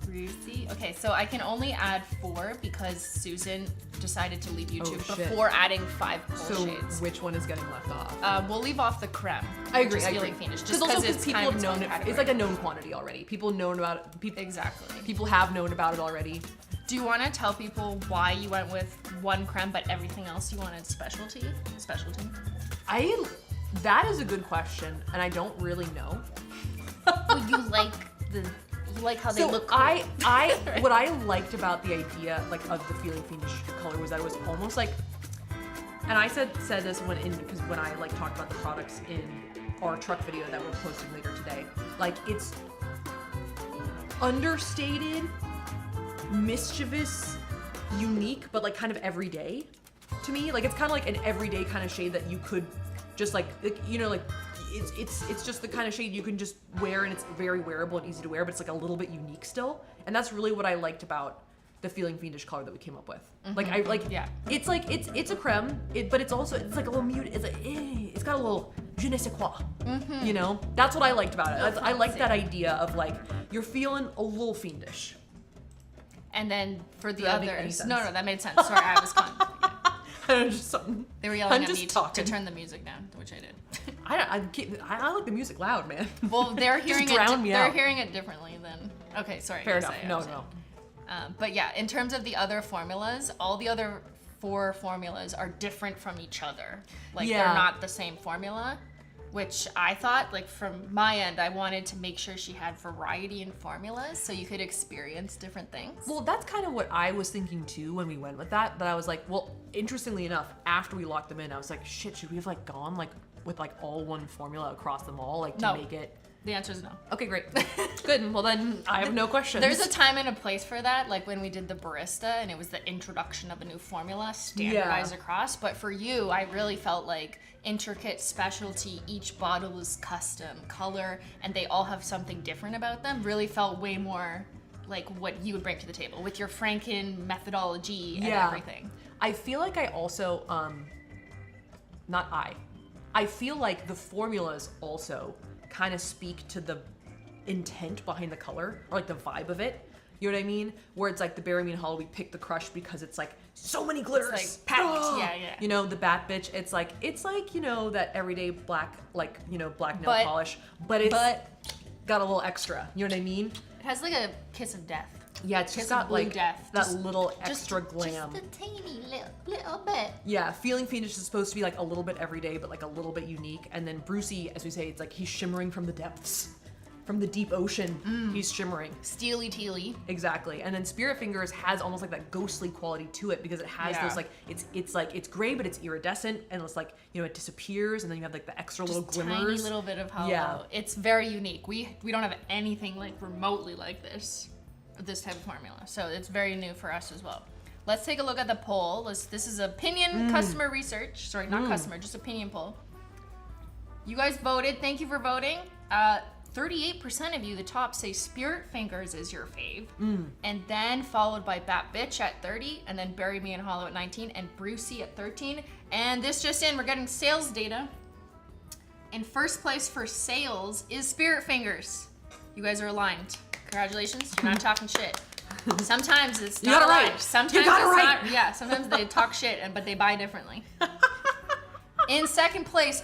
Brucie. Okay, so I can only add 4 because Susan decided to leave YouTube before adding 5 cool shades. So which one is getting left off? We'll leave off the creme. I agree. Feeling Fiendish, just because it's people kind of have known it. It's like a known quantity already. People known about it. Exactly. People have known about it already. Do you want to tell people why you went with 1 creme but everything else you wanted specialty? That is a good question, and I don't really know. Well, you like how they look cool. What I liked about the idea like of the Feeling Fiendish color was that it was almost like, and I said this when I like talked about the products in our truck video that we're posting later today. Like it's understated, mischievous, unique, but like kind of everyday to me. Like it's kind of like an everyday kind of shade that you could just like you know, like it's just the kind of shade you can just wear, and it's very wearable and easy to wear, but it's like a little bit unique still. And that's really what I liked about the Feeling Fiendish color that we came up with. Mm-hmm. It's like it's a creme, but it's also like a little muted. It's like it's got a little je ne sais quoi. Mm-hmm. You know, that's what I liked about it. I liked that idea of like you're feeling a little fiendish. And then for the Does that make any others, sense? no, that made sense. Sorry, I was gone. I don't know, just something. They were yelling at just me talking. to turn the music down, which I did. I like the music loud, man. Well, they're hearing drown it. me They're out. hearing it differently than. Okay, sorry. Fair yes, enough. I No, understand. no. But yeah, in terms of the other formulas, all the other 4 formulas are different from each other. Like Yeah. they're not the same formula, which I thought, like from my end, I wanted to make sure she had variety in formulas so you could experience different things. Well, that's kind of what I was thinking too when we went with that. But I was like, well, interestingly enough, after we locked them in, I was like, shit, should we have like gone like with like all one formula across them all, like to No. make it? The answer is no. Okay, great. Good. Well, then I have no questions. There's a time and a place for that, like when we did the barista and it was the introduction of a new formula standardized across. But for you, I really felt like intricate specialty, each bottle is custom, color, and they all have something different about them, really felt way more like what you would bring to the table with your Franken methodology and everything. I feel like I also, I feel like the formulas also kind of speak to the intent behind the color or like the vibe of it. You know what I mean? Where it's like the Beyyyn Me In Holo, we picked the crush because it's like so many glitters. It's like packed. Yeah. You know, the bat bitch, it's like, you know, that everyday black, like, you know, black nail But- polish, but it's got a little extra. You know what I mean? It has like a kiss of death. Yeah, it's Kiss just of got blue like death. that Just- little extra glam. Just a tiny little bit. Yeah, Feeling Fiendish is supposed to be like a little bit everyday, but like a little bit unique. And then Brucie, as we say, it's like he's shimmering from the depths. From the deep ocean, he's shimmering. Steely teely. Exactly. And then Spirit Fingers has almost like that ghostly quality to it because it has Yeah. those like, it's like, it's gray, but it's iridescent. And it's like, you know, it disappears. And then you have like the extra little glimmers. Tiny little bit of hollow. Yeah. It's very unique. We don't have anything like remotely like this type of formula. So it's very new for us as well. Let's take a look at the poll. This is opinion customer research. Sorry, not customer, just opinion poll. You guys voted. Thank you for voting. 38% of you, the top, say Spirit Fingers is your fave. And then followed by Bat Bitch at 30, and then Beyyyn Me In Holo at 19, and Brucie at 13. And this just in, we're getting sales data. In first place for sales is Spirit Fingers. You guys are aligned. Congratulations, you're not talking shit. Sometimes it's You not got it aligned. right. Sometimes You got it it's right. not. Yeah, sometimes they talk shit, but they buy differently. In second place,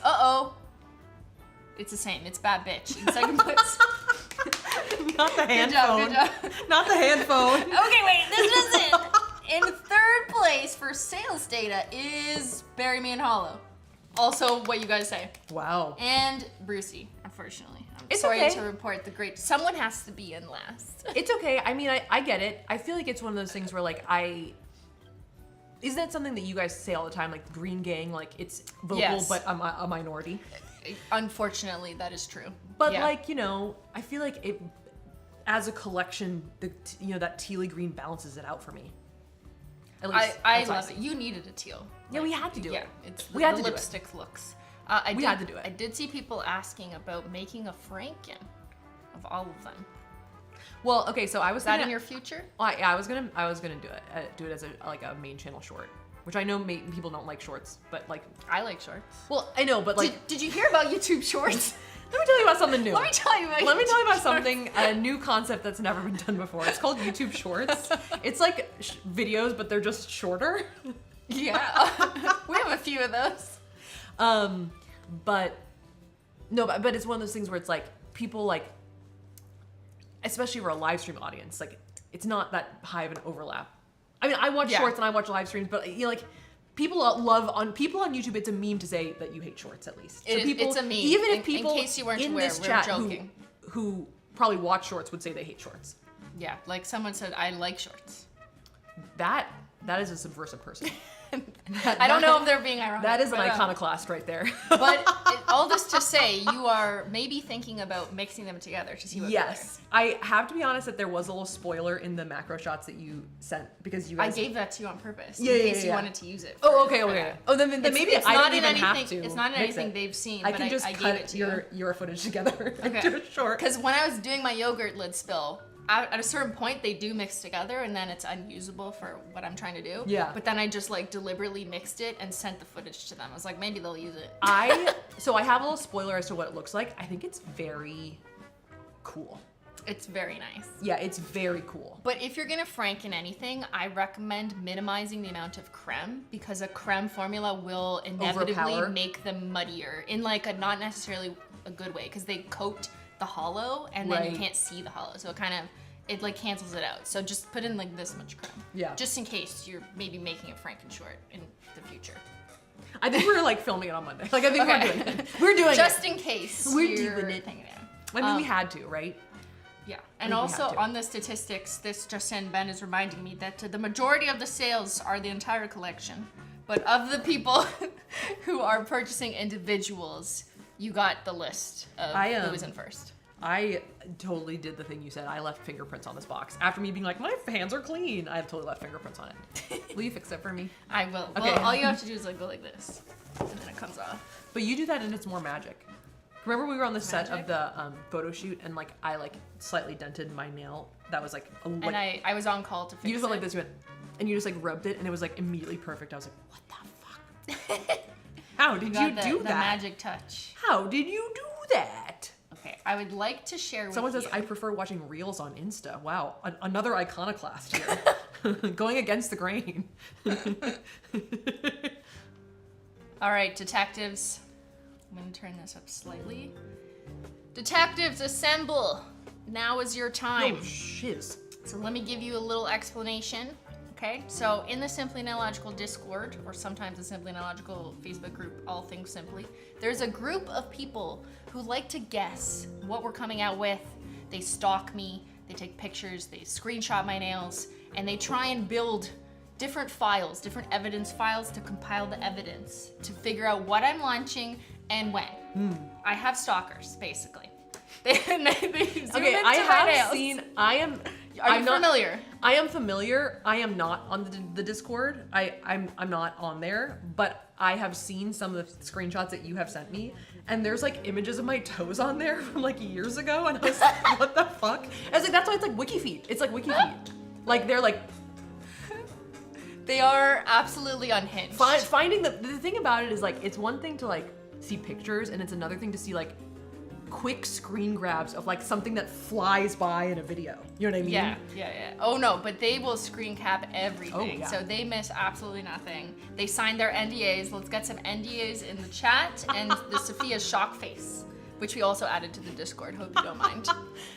it's the same. It's Bad Bitch. In second place. Not the hand Good job, phone. good job. Not the hand phone. Okay, wait, this was it. In third place for sales data is Beyyyn Me In Holo. Also, what you guys say. Wow. And Brucie, unfortunately. I'm It's sorry okay. to report the great. Someone has to be in last. It's okay. I mean, I get it. I feel like it's one of those things where like isn't that something that you guys say all the time? Like Green Gang, like it's vocal, Yes. but a minority. Unfortunately, that is true. But Yeah. like, you know, I feel like it, as a collection, that tealy green balances it out for me. At least I that's how love see it. You needed a teal. Yeah, we had to do yeah, it. it's We had the to do it. lipstick looks. We had to do it. I did see people asking about making a Franken of all of them. Well, okay, so I was Is that gonna, in your future? yeah, I was gonna do it as a main channel short, which I know people don't like shorts, but like, I like shorts. well, I know, but like, Did you hear about YouTube Shorts? let me tell you about something new. Let me tell you about about something, a new concept that's never been done before. It's called YouTube Shorts. It's like videos, but they're just shorter. Yeah, we have a few of those. But it's one of those things where it's like people like, especially for a live stream audience, like it's not that high of an overlap. I mean, I watch shorts and I watch live streams, but you know, like people on YouTube, it's a meme to say that you hate shorts at least. So It's a meme. Even if In people case you weren't in aware, this we're chat joking. who probably watch shorts would say they hate shorts. Yeah, like someone said, I like shorts. That is a subversive person. I don't know if they're being ironic. That is an but, iconoclast right there. But all this to say, you are maybe thinking about mixing them together to see what Yes, I have to be honest that there was a little spoiler in the macro shots that you sent because you I guys. gave that to you on purpose Yeah, in yeah, case you yeah. wanted to use it. Oh, for okay. that. Oh, then It's- maybe it's I not don't in even have anything- to. It's not in mix anything it. they've seen. I but can just I gave cut it to you. your footage together and Okay. do a short. Because when I was doing my yogurt lid spill, at a certain point they do mix together and then it's unusable for what I'm trying to do. Yeah. But then I just like deliberately mixed it and sent the footage to them. I was like, maybe they'll use it. So I have a little spoiler as to what it looks like. I think it's very cool. It's very nice. Yeah, it's very cool. But if you're gonna franken anything, I recommend minimizing the amount of creme because a creme formula will inevitably make them muddier in like a not necessarily a good way because they coat the hollow and then you can't see the hollow. So it like cancels it out. So just put in like this much creme. Yeah. Just in case you're maybe making a franken short in the future. I think we're like filming it on Monday. Like I think we're doing it. We're doing just it. in case. We're doing it. I mean, we had to, right? Yeah, and also on the statistics, this just in, Ben is reminding me that the majority of the sales are the entire collection. But of the people who are purchasing individuals, you got the list of who was in first. I totally did the thing you said. I left fingerprints on this box. After me being like, my hands are clean, I totally left fingerprints on it. Will you fix it for me? I will. Okay. Well, all you have to do is like go like this, and then it comes off. But you do that and it's more magic. Remember we were on the set of the photo shoot and like I like slightly dented my nail. That was like a and I was on call to fix it. You just went like this, you went, and you just like rubbed it and it was like immediately perfect. I was like, what the fuck? How did you do that? The magic touch. How did you do that? Okay, I would like to share with you. Someone says, I prefer watching reels on Insta. Wow, another iconoclast here. Going against the grain. All right, detectives. I'm gonna turn this up slightly. Detectives, assemble! Now is your time. Oh, shiz. So let me give you a little explanation. Okay, so in the Simply and Illogical Discord, or sometimes the Simply and Illogical Facebook group, All Things Simply, there's a group of people who like to guess what we're coming out with. They stalk me, they take pictures, they screenshot my nails, and they try and build different files, different evidence files to compile the evidence, to figure out what I'm launching and when. I have stalkers, basically. They zoom I have nails. seen, Are you familiar? I am familiar. I am not on the Discord. I'm not on there, but I have seen some of the screenshots that you have sent me, and there's like images of my toes on there from like years ago, and I was like, what the fuck? I was like, that's why it's like wiki feet. It's like wiki feet. Like they're like. They are absolutely unhinged. Finding the thing about it is like, it's one thing to like see pictures, and it's another thing to see like quick screen grabs of like something that flies by in a video. You know what I mean? Yeah. Oh no, but they will screen cap everything. Oh, yeah. So they miss absolutely nothing. They signed their NDAs. Let's get some NDAs in the chat and the Safiya's shock face, which we also added to the Discord. Hope you don't mind.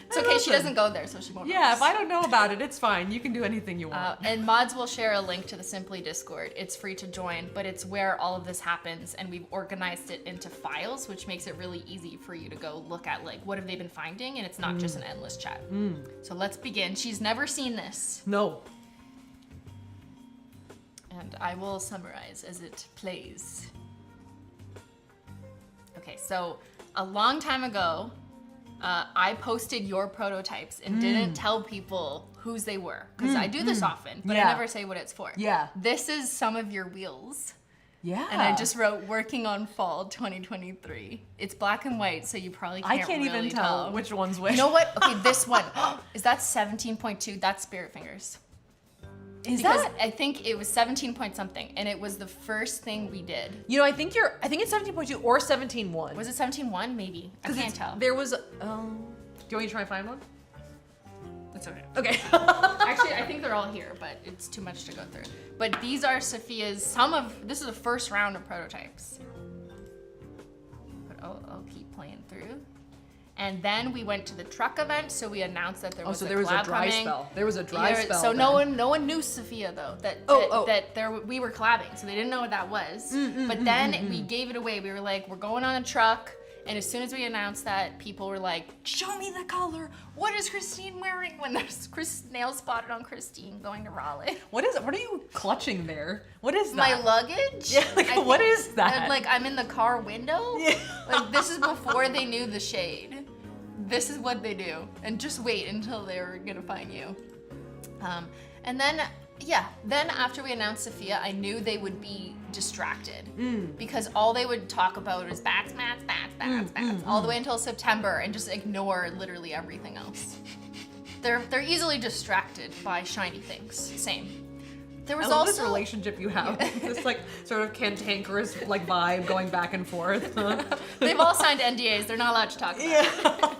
It's okay, she doesn't go there, so she won't. Yeah, if I don't know about it, it's fine. You can do anything you want. And mods will share a link to the Simply Discord. It's free to join, but it's where all of this happens, and we've organized it into files, which makes it really easy for you to go look at like what have they been finding, and it's not just an endless chat. So let's begin. She's never seen this. No. And I will summarize as it plays. Okay, so a long time ago, I posted your prototypes and didn't tell people whose they were, because I do this often, but I never say what it's for. Yeah. This is some of your wheels. Yeah. And I just wrote working on fall 2023. It's black and white, so you probably can't I can't really even tell which one's which. You know what? Okay, this one. Is that 17.2? That's Spirit Fingers. Because I think it was 17 point something, and it was the first thing we did. You know, I think it's 17.2 or 17.1. Was it 17.1? Maybe. I can't tell. There was, do you want me to try and find one? It's okay. Okay. Actually, I think they're all here, but it's too much to go through. But these are Safiya's, this is the first round of prototypes. But I'll keep playing through. And then we went to the truck event, so we announced that there was a collab coming. Spell. There was a dry spell. So no one knew Safiya though that we were collabing, so they didn't know what that was. But then we gave it away. We were like, we're going on a truck, and as soon as we announced that, people were like, show me the color. What is Christine wearing? When there's nail spotted on Christine going to Raleigh. What are you clutching there? What is that? My luggage? Yeah, like what is that? Like I'm in the car window? Yeah. Like this is before they knew the shade. This is what they do, and just wait until they're gonna find you. And then after we announced Safiya, I knew they would be distracted because all they would talk about is bats, all the way until September, and just ignore literally everything else. They're easily distracted by shiny things. Same. There was also this relationship you have, this like sort of cantankerous like vibe going back and forth. They've all signed NDAs. They're not allowed to talk about it.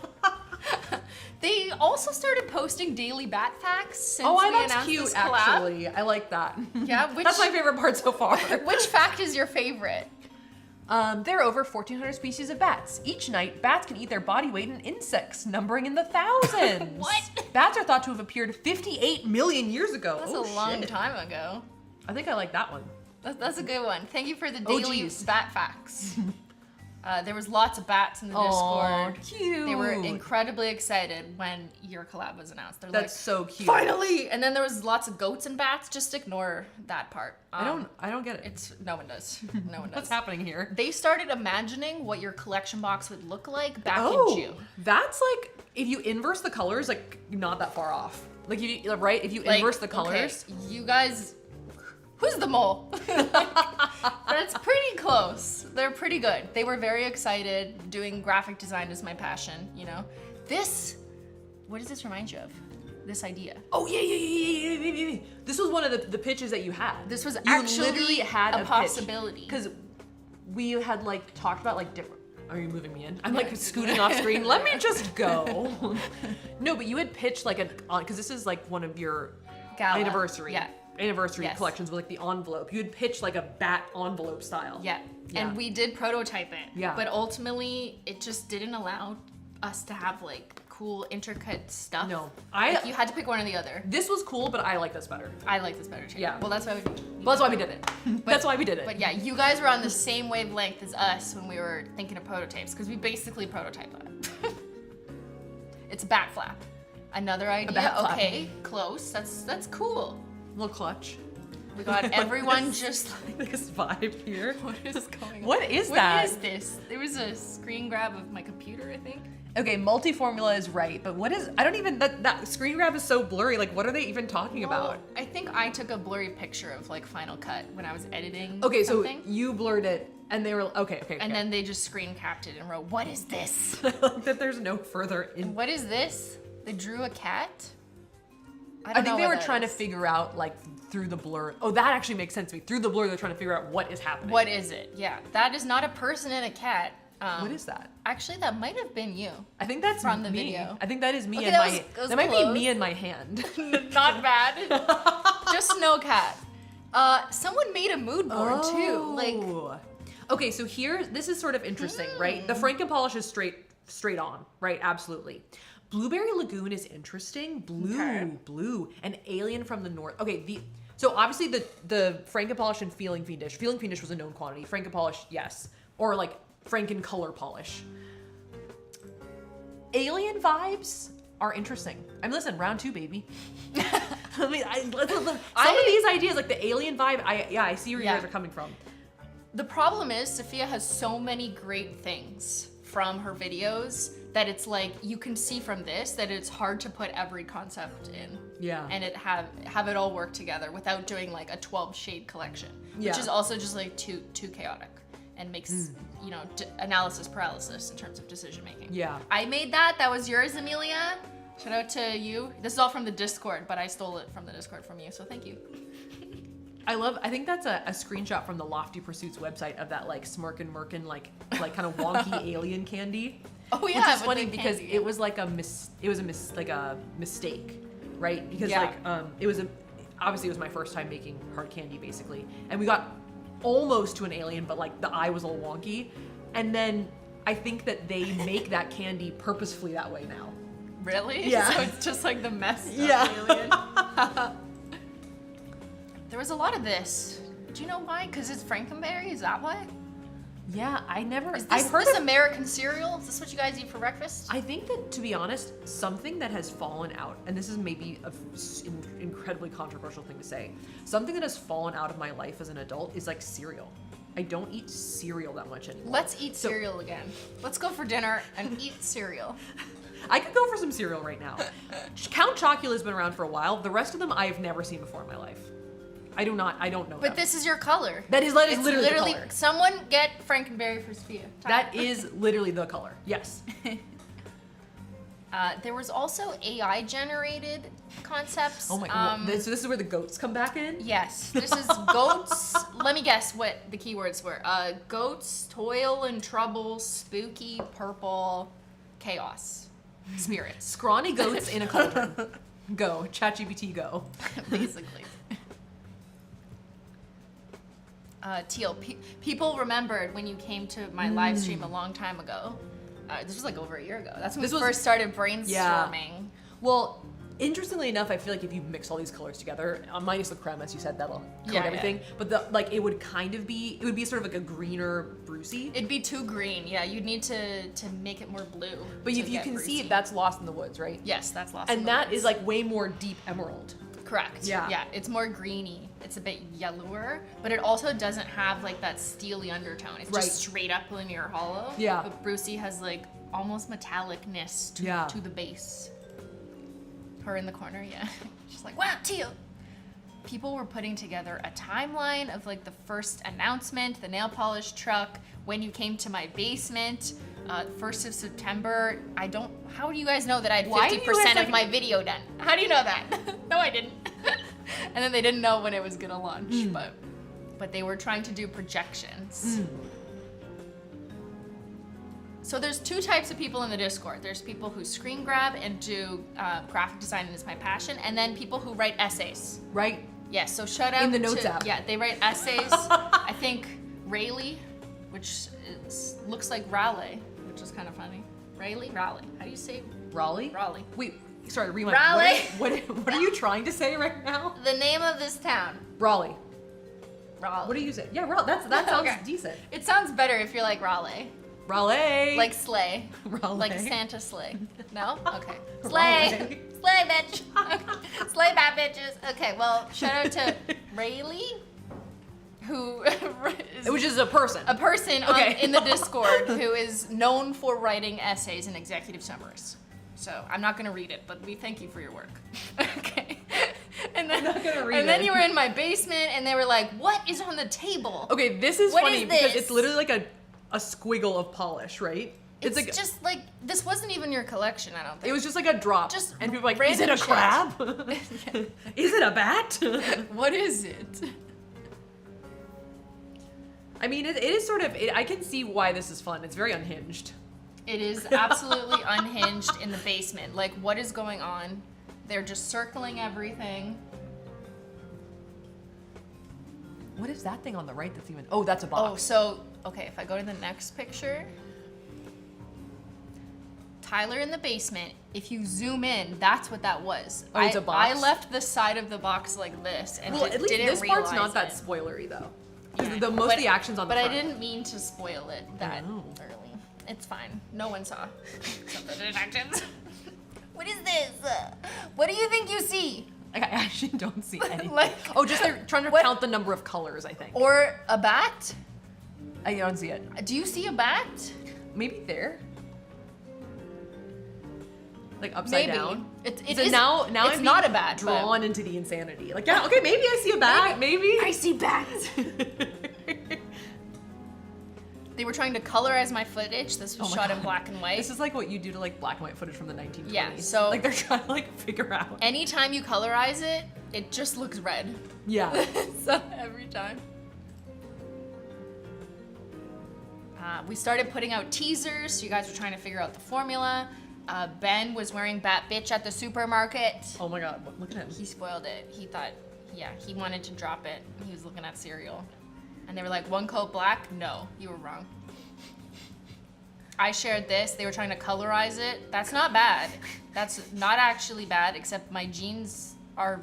They also started posting daily bat facts since Oh, we that's announced cute, this collab. actually. I like that. Yeah, That's my favorite part so far. Which fact is your favorite? There are over 1,400 species of bats. Each night, bats can eat their body weight in insects, numbering in the thousands. What? Bats are thought to have appeared 58 million years ago. That's Oh, a long shit. time ago. I think I like that one. That's a good one. Thank you for the Oh, daily geez. bat facts. There was lots of bats in the Aw, Discord. cute. They were incredibly excited when your collab was announced. They're That's like, so cute. finally! And then there was lots of goats and bats. Just ignore that part. I don't get it. No one does. No one does. What's happening here? They started imagining what your collection box would look like back in June. That's like, if you inverse the colors, like, not that far off. Like, right? If you Like, inverse the colors. okay, you guys, who's the mole? That's pretty close. They're pretty good. They were very excited. Doing graphic design is my passion, you know? What does this remind you of? This idea. Oh, yeah. This was one of the pitches that you had. This was You actually literally had a possibility. Because we had, like, talked about, like, different... Are you moving me in? I'm, like, scooting off screen. Let me just go. No, but you had pitched, like, because this is, like, one of your Gala. anniversary Yes. collections with, like, the envelope. You had pitched, like, a bat envelope style. Yeah. Yeah. And we did prototype it. Yeah. But ultimately, it just didn't allow us to have, like, cool, intricate stuff. No. Like, you had to pick one or the other. This was cool, but I like this better. I like this better too. Yeah. Well, that's why we did it. That's why we did it. But yeah, you guys were on the same wavelength as us when we were thinking of prototypes, because we basically prototype it. It's a bat flap. Another idea. bat flap. Okay, close. That's cool. A little clutch. We got everyone just like, This vibe here. what is going on? What is that? What is this? There was a screen grab of my computer, I think. Okay, multi-formula is right, but what is, I don't even, that screen grab is so blurry. Like, what are they even talking about? I think I took a blurry picture of like Final Cut when I was editing. Okay, something. so you blurred it, and they were, okay. And then they just screen capped it and wrote, "What is this? that there's no further in. What is this?" They drew a cat. I don't think know they what were that trying is. to figure out, like, through the blur. Oh, that actually makes sense to me. Through the blur, they're trying to figure out what is happening. What is it? Yeah, that is not a person and a cat. What is that? Actually, that might have been you. I think that's From the me. video. I think that is me Okay, and that my. was That might close. be me and my hand. Not bad. Just no cat. Someone made a mood board too. Like, Oh. Okay, so here, this is sort of interesting, right? The Frankenpolish is straight on, right? Absolutely. Blueberry Lagoon is interesting. Blue, an alien from the north. Okay, so obviously the Frankenpolish and Feeling Fiendish. Feeling Fiendish was a known quantity. Frankenpolish, yes, or like Franken color polish. Alien vibes are interesting. Listen, round 2, baby. I mean, some of these ideas, like the alien vibe, I see where you guys are coming from. the problem is Safiya has so many great things from her videos that it's like you can see from this that it's hard to put every concept in. Yeah. And have it all work together without doing like a 12 shade collection, Yeah. which is also just like too chaotic and makes you know analysis paralysis in terms of decision making. Yeah. I made that. That was yours, Amelia. Shout out to you. This is all from the Discord, but I stole it from the Discord from you, so thank you. I think that's a screenshot from the Lofty Pursuits website of that like smirkin' merkin like kind of wonky alien candy. Oh yeah, Which is with funny the because candy. it was like a mistake, right? Because Yeah. like obviously it was my first time making hard candy basically, and we got almost to an alien, but like the eye was a little wonky, and then I think that they make that candy purposefully that way now. Really? Yeah. So it's just like the messed up Yeah. alien. There was a lot of this. Do you know why? Because it's Frankenberry? Is that why? Yeah, Is I've this, heard this of American cereal? Is this what you guys eat for breakfast? I think that, to be honest, something that has fallen out, and this is maybe an incredibly controversial thing to say, something that has fallen out of my life as an adult is like cereal. I don't eat cereal that much anymore. Let's eat cereal again. Let's go for dinner and eat cereal. I could go for some cereal right now. Count Chocula's been around for a while. The rest of them I've never seen before in my life. I don't know But them. this is your color. That is It's literally the color. Someone get Frankenberry for Safiya. That is literally the color. Yes. There was also AI generated concepts. Oh my god. So this is where the goats come back in? Yes, this is goats. Let me guess what the keywords were. Goats, toil and trouble, spooky, purple, chaos. spirits. Scrawny goats in a cauldron. Go. ChatGPT go. Basically. Teal, people remembered when you came to my live stream a long time ago. This was like over a year ago. That's when we first started brainstorming. Yeah. Well, interestingly enough, I feel like if you mix all these colors together, minus the creme, as you said, that'll color everything. But it would kind of be, it would be sort of like a greener Brucie. It'd be too green. Yeah, you'd need to make it more blue. But if you can see it, that's Lost in the Woods, right? Yes, that's Lost in the Woods. And that is like way more deep emerald. Correct. Yeah. Yeah, it's more greeny. It's a bit yellower, but it also doesn't have like that steely undertone. It's just straight up linear hollow. Yeah. But Brucie has like almost metallicness to the base. Her in the corner, yeah. She's like, wow, Teal. People were putting together a timeline of like the first announcement, the nail polish truck, when you came to my basement, 1st of September. How do you guys know that I had 50% of my video done? How do you know that? No, I didn't. And then they didn't know when it was gonna launch, but they were trying to do projections. So there's two types of people in the Discord. There's people who screen grab and do graphic design, and it's my passion, and then people who write essays. Right. Yes, so shout out in the notes app. Yeah, they write essays. I think Rayleigh, which looks like Raleigh, which is kind of funny. Rayleigh? Raleigh. How do you say? Raleigh? Raleigh. Wait, sorry, rewind. Raleigh. What are you trying to say right now? The name of this town. Raleigh. Raleigh. What do you say? Yeah, Raleigh. That sounds Okay. decent. It sounds better if you're like Raleigh. Raleigh. Like sleigh. Raleigh. Like Santa sleigh. No? Okay. Sleigh. Raleigh. Sleigh, bitch. Okay. Sleigh, bad bitches. Okay, well, shout out to Rayleigh, who is Which is a person. a person in the Discord who is known for writing essays and executive summaries. So I'm not gonna read it, but we thank you for your work. Okay. And then, I'm not gonna read and then it. you were in my basement, and they were like, "What is on the table?" Okay, this is What funny is because this? it's literally like a squiggle of polish, right? It's like just like this wasn't even your collection, I don't think. it was just like a drop. Just and people were like, is it random a shit." crab? Is it a bat? What is it? I mean, it is sort of. I can see why this is fun. It's very unhinged. It is absolutely unhinged in the basement. Like, what is going on? They're just circling everything. What is that thing on the right that's even? Oh, that's a box. Oh, so okay. If I go to the next picture, Tyler in the basement. If you zoom in, that's what that was. Oh, it's a box? I left the side of the box like this, and Well, at least didn't this part's realize not that it. spoilery though. Yeah. The most of the action's on the But front. I didn't mean to spoil it that know. early. It's fine. No one saw. Except the detectives. What is this? What do you think you see? I actually don't see anything. Like- oh, just they're trying to What? count the number of colors, I think. Or a bat? I don't see it. Do you see a bat? Maybe there. Like upside Maybe. down. It So is- now it's I'm not being a bat, but- drawn into the insanity. Like, yeah, okay, maybe I see a bat. Maybe. I see bats. They were trying to colorize my footage. This was Oh my shot in God. black and white. This is like what you do to like black and white footage from the 1920s. Yeah, so- like they're trying to like figure out. Anytime you colorize it, it just looks red. Yeah. So every time. We started putting out teasers, so you guys were trying to figure out the formula. Ben was wearing Bat Bitch at the supermarket. Oh my God, look at him. He spoiled it. He thought, yeah, he wanted to drop it. He was looking at cereal. And they were like, one coat black? No, you were wrong. I shared this. They were trying to colorize it. That's not bad. That's not actually bad, except my jeans are...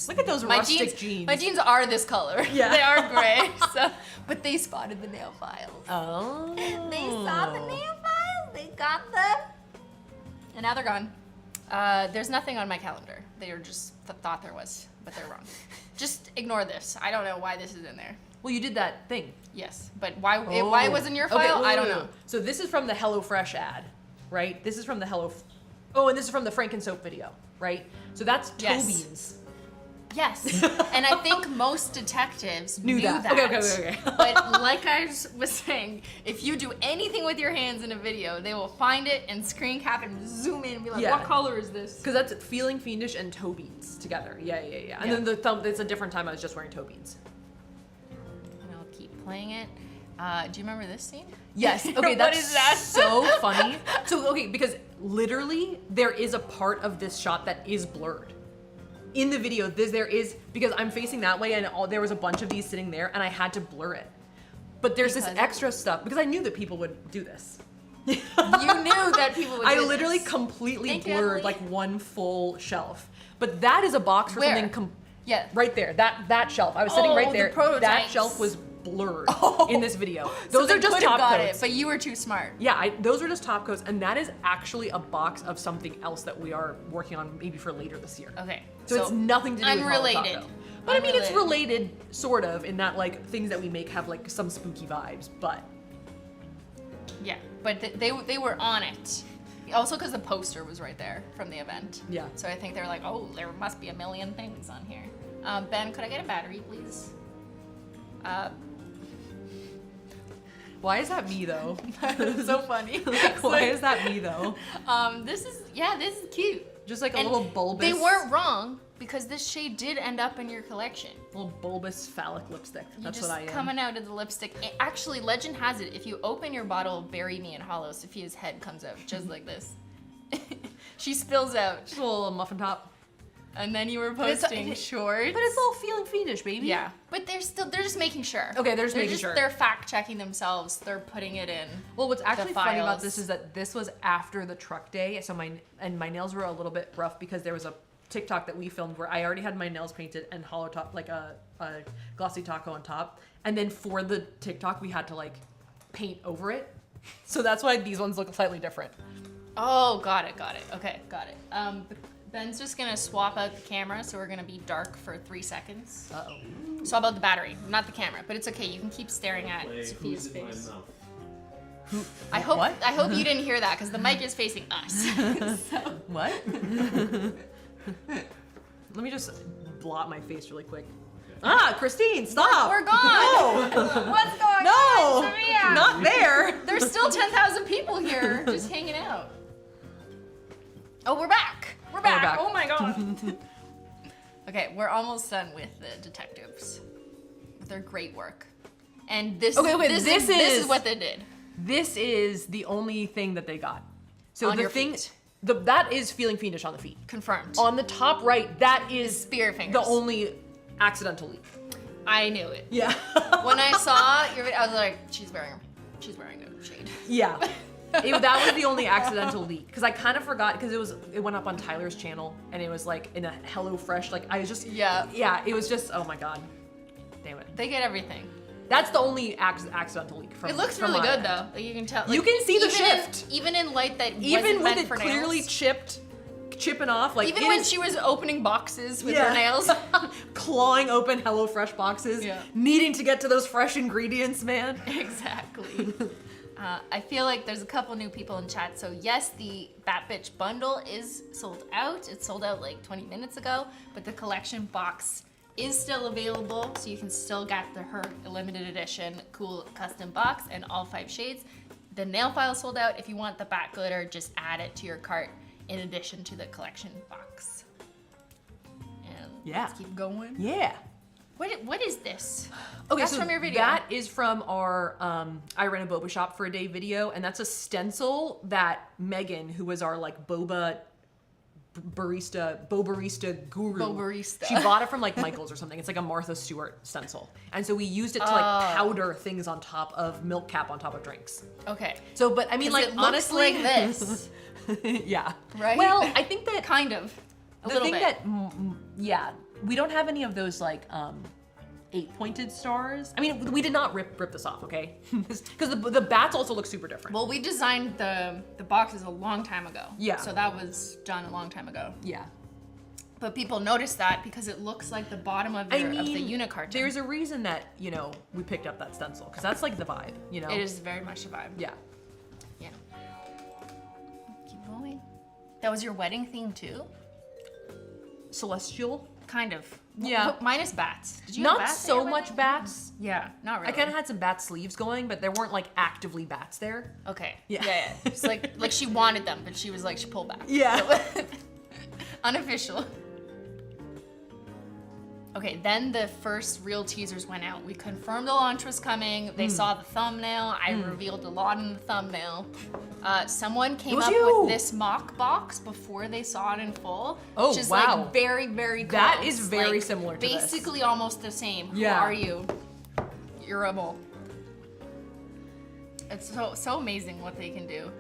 Look at those rustic jeans. My jeans are this color. Yeah. They are gray. So, but they spotted the nail files. Oh. They saw the nail files. They got them. And now they're gone. There's nothing on my calendar. They were just thought there was, but they're wrong. Just ignore this. I don't know why this is in there. Well, you did that thing. Yes, but why it was in your file? Okay, I don't wait. know. So this is from the HelloFresh ad, right? This is from the Oh, and this is from the Franken soap video, right? So that's toe Yes. beans. Yes, and I think most detectives Knew that. Okay. But like I was saying, if you do anything with your hands in a video, they will find it and screen cap and zoom in and be like, Yeah. what color is this? Because that's feeling fiendish and toe beans together. Yeah. And then the thumb. It's a different time I was just wearing toe beans. And I'll keep playing it. Do you remember this scene? Yes. Okay, that's What is that? so funny. So, okay, because literally there is a part of this shot that is blurred. In the video, there is, because I'm facing that way and there was a bunch of these sitting there and I had to blur it. But there's this extra stuff, because I knew that people would do this. You knew that people would do I this. literally completely Thank you, blurred Emily. like one full shelf. But that is a box for Where? something Yeah. right there. That shelf. I was sitting right the there. That prototypes. shelf was blurred in this video. So Those they are just could've top got coats. it, but you were too smart. Yeah, those are just top coats, and that is actually a box of something else that we are working on maybe for later this year. Okay. So it's nothing to do with Holo unrelated. Taco. But I mean, it's related, sort of, in that like things that we make have like some spooky vibes, but. Yeah, but they were on it. Also because the poster was right there from the event. Yeah. So I think they were like, oh, there must be a million things on here. Ben, could I get a battery, please? Why is that me though? So funny. Why is that me though? This is cute. Just like a And little bulbous. They weren't wrong because this shade did end up in your collection. Little bulbous phallic lipstick. That's Just what I am. coming out of the lipstick. Actually, legend has it, if you open your bottle of Beyyyn Me In Holo, Safiya's head comes out just like this. She spills out. Just a little muffin top. And then you were it's- posting shorts. But it's all feeling fiendish, baby. Yeah, but they're just making sure. Okay, they're just making sure. They're fact checking themselves. They're putting it in. Well, what's actually funny about files. this is that this was after the truck day, so my nails were a little bit rough because there was a TikTok that we filmed where I already had my nails painted and Holo Taco, like a glossy taco on top, and then for the TikTok we had to like paint over it, so that's why these ones look slightly different. Oh, got it. Okay, got it. Ben's just gonna swap out the camera, so we're gonna be dark for 3 seconds. Uh-oh. Swap out the battery, not the camera, but it's okay. You can keep staring at Safiya's face. I hope you didn't hear that because the mic is facing us. What? Let me just blot my face really quick. Ah, Christine, stop! We're gone. No. What's going No, on, Safiya? not there. There's still 10,000 people here just hanging out. Oh, we're back. We're back. Oh my god. Okay, we're almost done with the detectives. With their great work. And this is what they did. This is the only thing that they got. So On the your thing, feet. that is feeling fiendish on the feet. Confirmed. On the top right, that is Spear fingers. the only accidental leak. I knew it. Yeah. When I saw your video, I was like, she's wearing a shade. Yeah. That was the only accidental leak because I kind of forgot because it went up on Tyler's channel and it was like in a HelloFresh, like I just it was just, oh my god, damn it. They get everything. That's the only accidental leak from. It looks from really my good end. though. Like you can tell. Like, You can see the even shift. Even in light that Even wasn't with meant it for clearly nails. chipping off, like Even it when is- she was opening boxes with her nails. clawing open HelloFresh boxes, needing to get to those fresh ingredients, man. Exactly. I feel like there's a couple new people in chat. So yes, the Bat Bitch bundle is sold out. It sold out like 20 minutes ago, but the collection box is still available. So you can still get her limited edition cool custom box and all 5 shades. The nail file sold out. If you want the bat glitter, just add it to your cart in addition to the collection box. And let's keep going. Yeah. What is this? Okay, That's so from your video. that is from our I ran a boba shop for a day video, and that's a stencil that Megan, who was our like boba barista guru. Bobarista. She bought it from like Michael's or something. It's like a Martha Stewart stencil. And so we used it to like powder things on top of milk cap on top of drinks. Okay. So, but I mean, like, it looks honestly, like this. yeah. Right? Well, I think that Kind of. A the little thing bit. that we don't have any of those like 8-pointed stars. I mean, we did not rip this off, okay? Because the bats also look super different. Well, we designed the boxes a long time ago. Yeah. So that was done a long time ago. Yeah. But people noticed that because it looks like the bottom of, of the unit carton. There's a reason that, we picked up that stencil, because that's like the vibe, It is very much a vibe. Yeah. Yeah. Keep going. That was your wedding theme too? Celestial. Kind of. Yeah. Minus bats. Did you have Not bats at so your much wedding? bats. Yeah, not really. I kind of had some bat sleeves going, but there weren't like actively bats there. Okay. Yeah. Yeah. It's like she wanted them, but she was like, she pulled back. Yeah. Unofficial. Okay, then the first real teasers went out. We confirmed the launch was coming. They saw the thumbnail. I revealed a lot in the thumbnail. Someone came up with this mock box before they saw it in full. Oh, which is wow. like very, very close. That is very similar to basically this. almost the same. Yeah. Who are you? You're a mole. It's so amazing what they can do.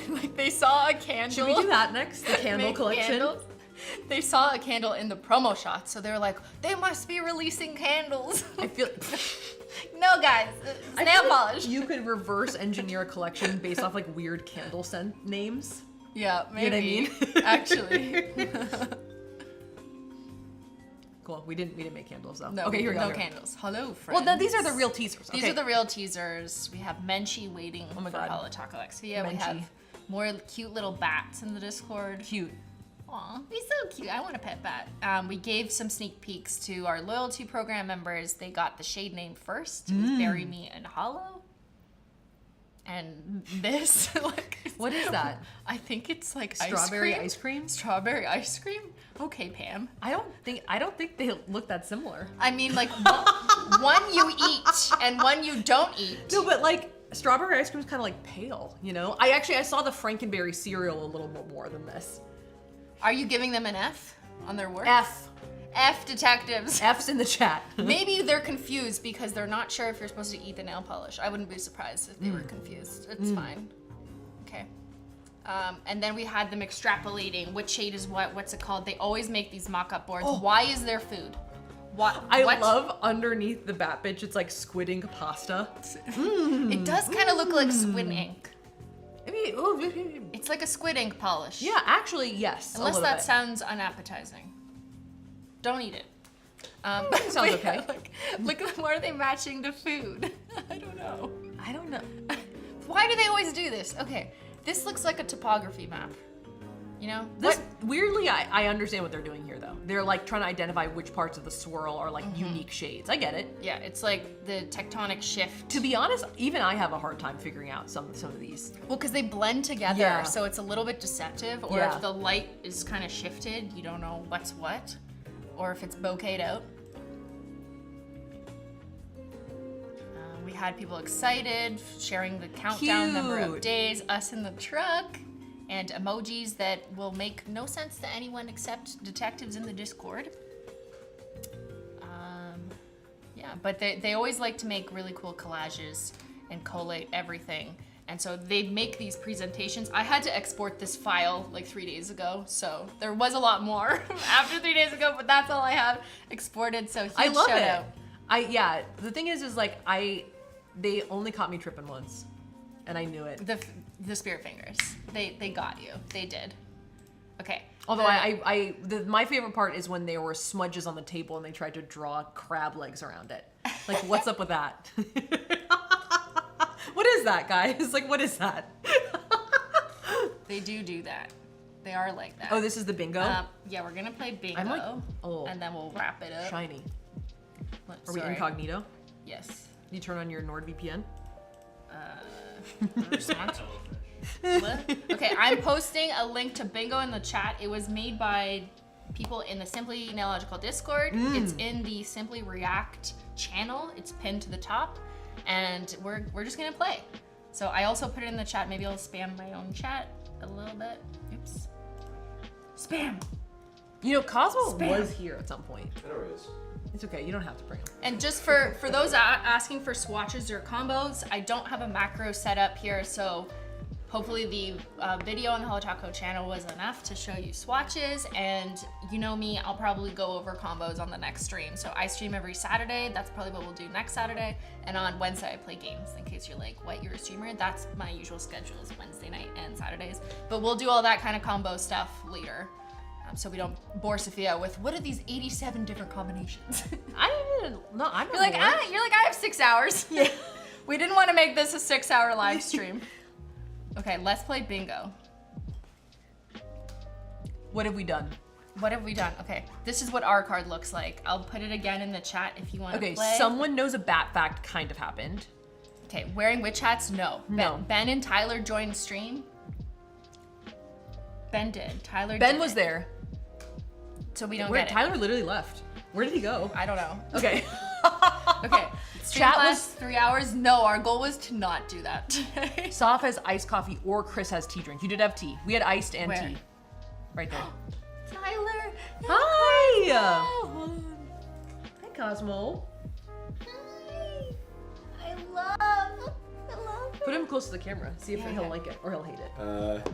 Like they saw a candle. Should we do that next? The candle Make collection? Candles. They saw a candle in the promo shot, so they were like, they must be releasing candles. I feel No, guys, it's nail polish. you could reverse engineer a collection based off like weird candle scent names. Yeah, maybe. You know what I mean? Actually. Cool. We didn't make candles though. No, okay, here we go. no here. candles. Hello, friends. Well, no, these are the real teasers. These Okay. are the real teasers. We have Menchie waiting Oh my for God. Holo Taco LAUNCH. We Menchie. have more cute little bats in the Discord. Cute. Aw, he's so cute. I want a pet bat. We gave some sneak peeks to our loyalty program members. They got the shade name first. It was Bury Me in Holo. And this, like, What is that? I think it's like Strawberry ice cream? Strawberry ice cream? Okay, Pam. I don't think they look that similar. I mean, like, one you eat and one you don't eat. No, but like strawberry ice cream is kind of like pale, you know? I saw the Frankenberry cereal a little bit more than this. Are you giving them an F on their work? F detectives. F's in the chat. Maybe they're confused because they're not sure if you're supposed to eat the nail polish. I wouldn't be surprised if they were confused. It's fine. Okay. And then we had them extrapolating which shade is what's it called? They always make these mock-up boards. Oh. Why is there food? What? I love underneath the bat bitch, it's like squid ink pasta. It does kind of look like squid ink. I mean, It's like a squid ink polish. yeah, actually, yes. Unless a little that bit. sounds unappetizing. Don't eat it. Sounds but okay. yeah, look at why are they matching the food? I don't know. I don't know. Why do they always do this? Okay, this looks like a topography map. You know? This weirdly, I understand what they're doing here though. They're like trying to identify which parts of the swirl are like unique shades. I get it. Yeah, it's like the tectonic shift. To be honest, even I have a hard time figuring out some of these. Well, because they blend together, Yeah. so it's a little bit deceptive. Or Yeah. if the light is kind of shifted, you don't know what's what. Or if it's bokeh'd out. We had people excited, sharing the countdown number of Cute. days, us in the truck, and emojis that will make no sense to anyone except detectives in the Discord. Yeah, but they always like to make really cool collages and collate everything. And so they make these presentations. I had to export this file like 3 days ago, so there was a lot more after 3 days ago, but that's all I have exported, so huge I love shout it. out. Yeah, the thing is like they only caught me tripping once, and I knew it. The spirit fingers, they got you. They did. Okay. Although my favorite part is when there were smudges on the table and they tried to draw crab legs around it. Like, what's up with that? What is that, guys? Like, what is that? They do that. They are like that. Oh, this is the bingo? Yeah, we're gonna play bingo. I'm like, oh. And then we'll wrap it up. Shiny. Are we Sorry. incognito? Yes. You turn on your NordVPN? What? Okay, I'm posting a link to bingo in the chat. It was made by people in the SimplySafllogical Discord. It's in the Simply React channel. It's pinned to the top, and we're just gonna play. So I also put it in the chat. Maybe I'll spam my own chat a little bit. Oops. Spam. You know, Cosmo Spam. was here at some point. There is. It's okay, you don't have to bring him. And just for those asking for swatches or combos, I don't have a macro set up here, so hopefully the video on the Holo Taco channel was enough to show you swatches, and you know me, I'll probably go over combos on the next stream. So I stream every Saturday, that's probably what we'll do next Saturday, and on Wednesday I play games, in case you're like, what, you're a streamer? That's my usual schedule, is Wednesday night and Saturdays. But we'll do all that kind of combo stuff later. So we don't bore Safiya with, what are these 87 different combinations? I'm not You're like, I have 6 hours. Yeah. We didn't want to make this a 6-hour live stream. Okay, let's play bingo. What have we done? What have we done? Okay, this is what our card looks like. I'll put it again in the chat if you want to Okay, play. someone knows a bat fact kind of happened. Okay, wearing witch hats? No. No. Ben and Tyler joined stream. Ben did. Tyler Ben did was it. there. So we don't Where get it. Tyler literally left. Where did he go? I don't know. Okay. Okay. Stream Chat class, was 3 hours. No, our goal was to not do that. Soph has iced coffee or Chris has tea drink. You did have tea. We had iced and Where? tea. Right there. Tyler. Hi. Cosmo. Hi, Cosmo. Hi. I love Put him close to the camera. See if he'll like it or he'll hate it.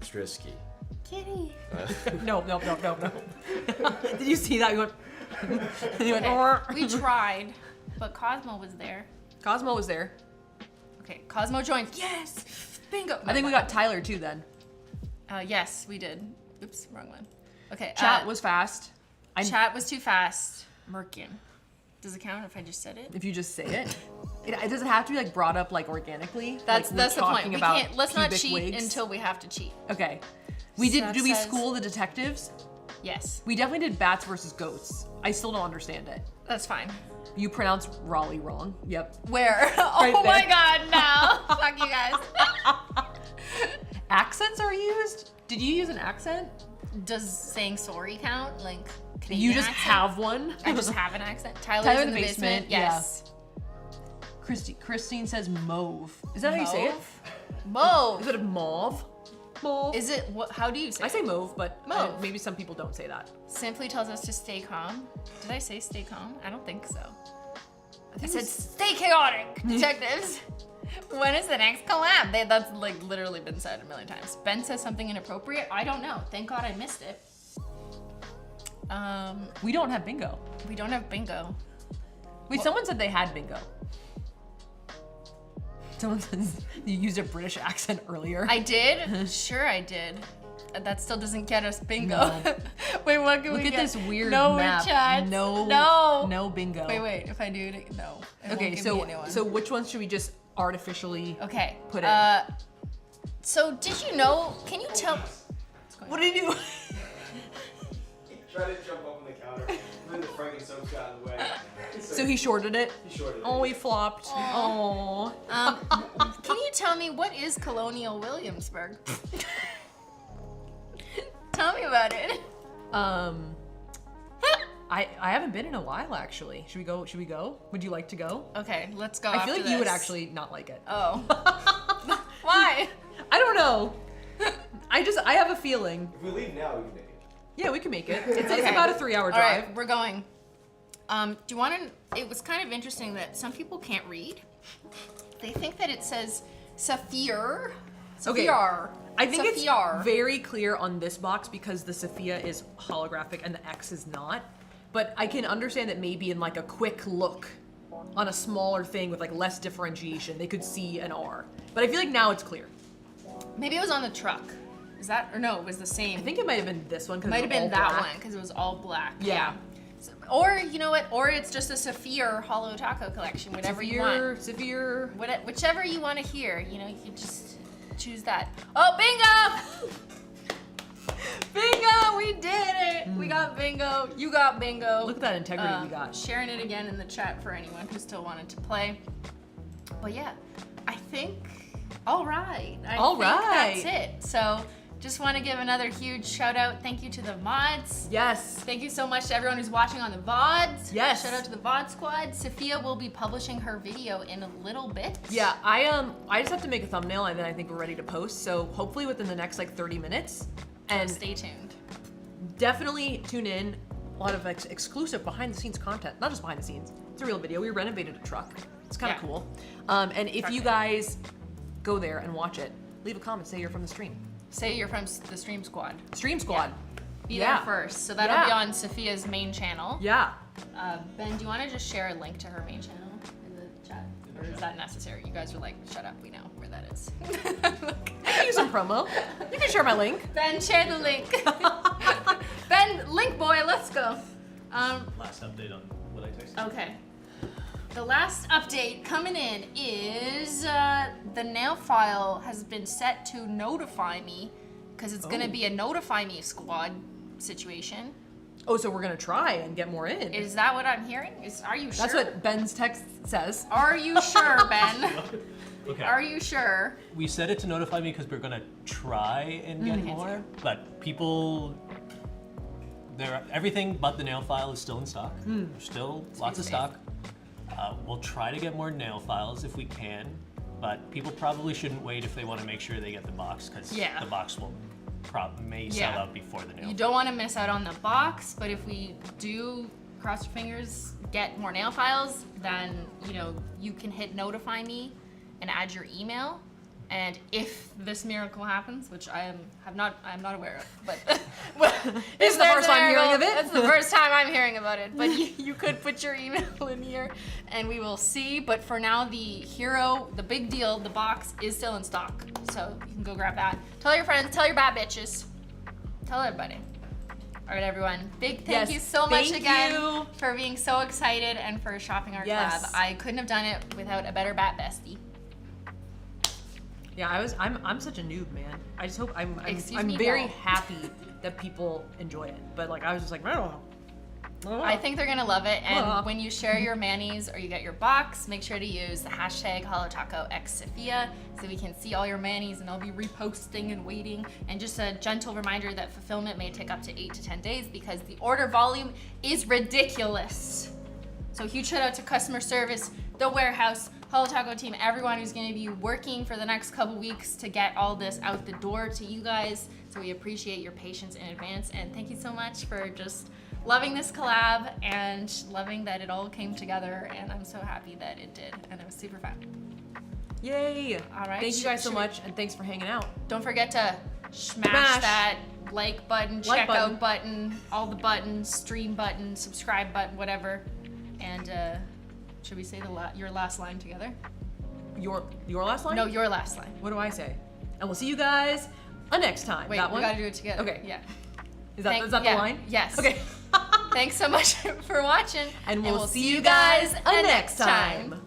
It's risky. Kitty. No. Did you see that? You went. You went. Okay. We tried, but Cosmo was there. Cosmo was there. Okay, Cosmo joined. Yes! Bingo! I think we got Tyler too then. Yes, we did. Oops, wrong one. Okay. Chat was fast. Chat was too fast. Merkin. Does it count if I just said it? If you just say it. It doesn't have to be like brought up like organically. That's like, the point. We about can't. Let's not pubic cheat wigs. until we have to cheat. Okay. We did. Seth Did we says- school the detectives? Yes, We definitely did bats versus goats. I still don't understand it. that's fine. You pronounced Raleigh wrong. Yep. Where? Right Oh my there. God! No, fuck you guys. Accents are used? Did you use an accent? Does saying sorry count? Like Canadian You just accent? have one? I just have an accent. Tyler's Tyler in the basement. Yes. Christine says mauve. Is that how you say it? Mauve. Is it a mauve? Mauve. Is it what? How do you say? I say mauve, but Mauve. maybe some people don't say that. Simply tells us to stay calm. Did I say stay calm? I don't think so. I think said it's- stay chaotic, detectives. When is the next collab? That's like literally been said a million times. Ben says something inappropriate. I don't know. Thank God I missed it. We don't have bingo. We don't have bingo. Wait, someone said they had bingo. Someone says you used a British accent earlier. I did? Sure I did. That still doesn't get us bingo. No. Wait, what can we Look get? at this weird no map. Chats. No bingo. Wait, if I do it, no. It won't Okay, give me a new so one. which ones should we just artificially Okay. put in? So did you know, can you tell, What did you do? Try to jump up on the counter, and then the friggin' soap got in the way. So he shorted it? He shorted it. Oh, he flopped. Oh. can you tell me what is Colonial Williamsburg? Tell me about it. I haven't been in a while actually. Should we go? Would you like to go? Okay, let's go. I feel after like you would this. actually not like it. Oh. Why? I don't know. I have a feeling. If we leave now, we can make it. Yeah, we can make it. It's Okay. about a 3-hour All drive. right, we're going. Do you want to? It was kind of interesting that some people can't read. They think that it says Safiya. Okay. Safiya. I think Safiya. it's very clear on this box because the Safiya is holographic and the X is not. But I can understand that maybe in like a quick look on a smaller thing with like less differentiation, they could see an R. But I feel like now it's clear. Maybe it was on the truck. Is that, or no, it was the same. I think it might have been this one. It might have been that one because it was all black. Yeah. So, or you know what? Or it's just a Safiya Holo Taco Collection. Whatever you want. Safiya. Whichever you want to hear. You know, you can just choose that. Oh, bingo! Bingo! We did it! We got bingo. You got bingo. Look at that integrity we got. Sharing it again in the chat for anyone who still wanted to play. But yeah, I think. All right. All right. I think that's it. So. Just want to give another huge shout out. Thank you to the mods. Yes. Thank you so much to everyone who's watching on the VODs. Yes. Shout out to the VOD squad. Safiya will be publishing her video in a little bit. Yeah, I just have to make a thumbnail and then I think we're ready to post. So hopefully within the next like 30 minutes. And Stay tuned. definitely tune in. A lot of exclusive behind the scenes content. Not just behind the scenes. It's a real video. We renovated a truck. It's kind of Yeah. cool. And if Truck you day. guys go there and watch it, leave a comment. Say you're from the stream. Say you're from the Stream Squad. Stream Squad. Be Yeah. there first. So that'll Yeah. be on Safiya's main channel. Yeah. Ben, do you want to just share a link to her main channel in the chat? Or is that necessary? You guys are like, shut up, we know where that is. I can use some promo. You can share my link. Ben, share the link. Ben, link boy, let's go. Last update on what I texted. Okay. The last update coming in is the nail file has been set to notify me because it's going to be a notify me squad situation. Oh, so we're gonna try and get more in. Is that what I'm hearing? Are you sure? That's what Ben's text says. Are you sure, Ben? Okay. Are you sure? We set it to notify me because we're gonna try and get more, but people everything but the nail file is still in stock. There's still lots of stock. We'll try to get more nail files if we can, but people probably shouldn't wait if they want to make sure they get the box, because the box may sell out before the nail. You don't want to miss out on the box, but if we do, cross your fingers, get more nail files, then you can hit notify me and add your email. And if this miracle happens, which I'm not aware of, but this is the first time hearing of it. That's the first time I'm hearing about it. But you could put your email in here, and we will see. But for now, the big deal, the box is still in stock, so you can go grab that. Tell your friends, tell your bad bitches, tell everybody. All right, everyone. Big thank you so much again for being so excited and for shopping our collab. I couldn't have done it without a better bat bestie. Yeah, I'm such a noob, man. I just hope I'm me, very happy that people enjoy it. But like I was just like, I think they're gonna love it. And when you share your manis or you get your box, make sure to use the hashtag holotacoxsafiya so we can see all your manis, and I'll be reposting and waiting. And just a gentle reminder that fulfillment may take up to 8 to 10 days because the order volume is ridiculous. So huge shout out to customer service, the warehouse, Holo Taco team, everyone who's going to be working for the next couple weeks to get all this out the door to you guys. So we appreciate your patience in advance, and thank you so much for just loving this collab and loving that it all came together, and I'm so happy that it did, and it was super fun. Yay! All right. Thank you guys so much, and thanks for hanging out. Don't forget to smash that like button, checkout button, all the buttons, stream button, subscribe button, whatever. And should we say your last line together? Your last line? No, your last line. What do I say? And we'll see you guys next time. Wait, we gotta do it together. Okay. Yeah. Is that the line? Yes. Okay. Thanks so much for watching. And we'll see you guys next time.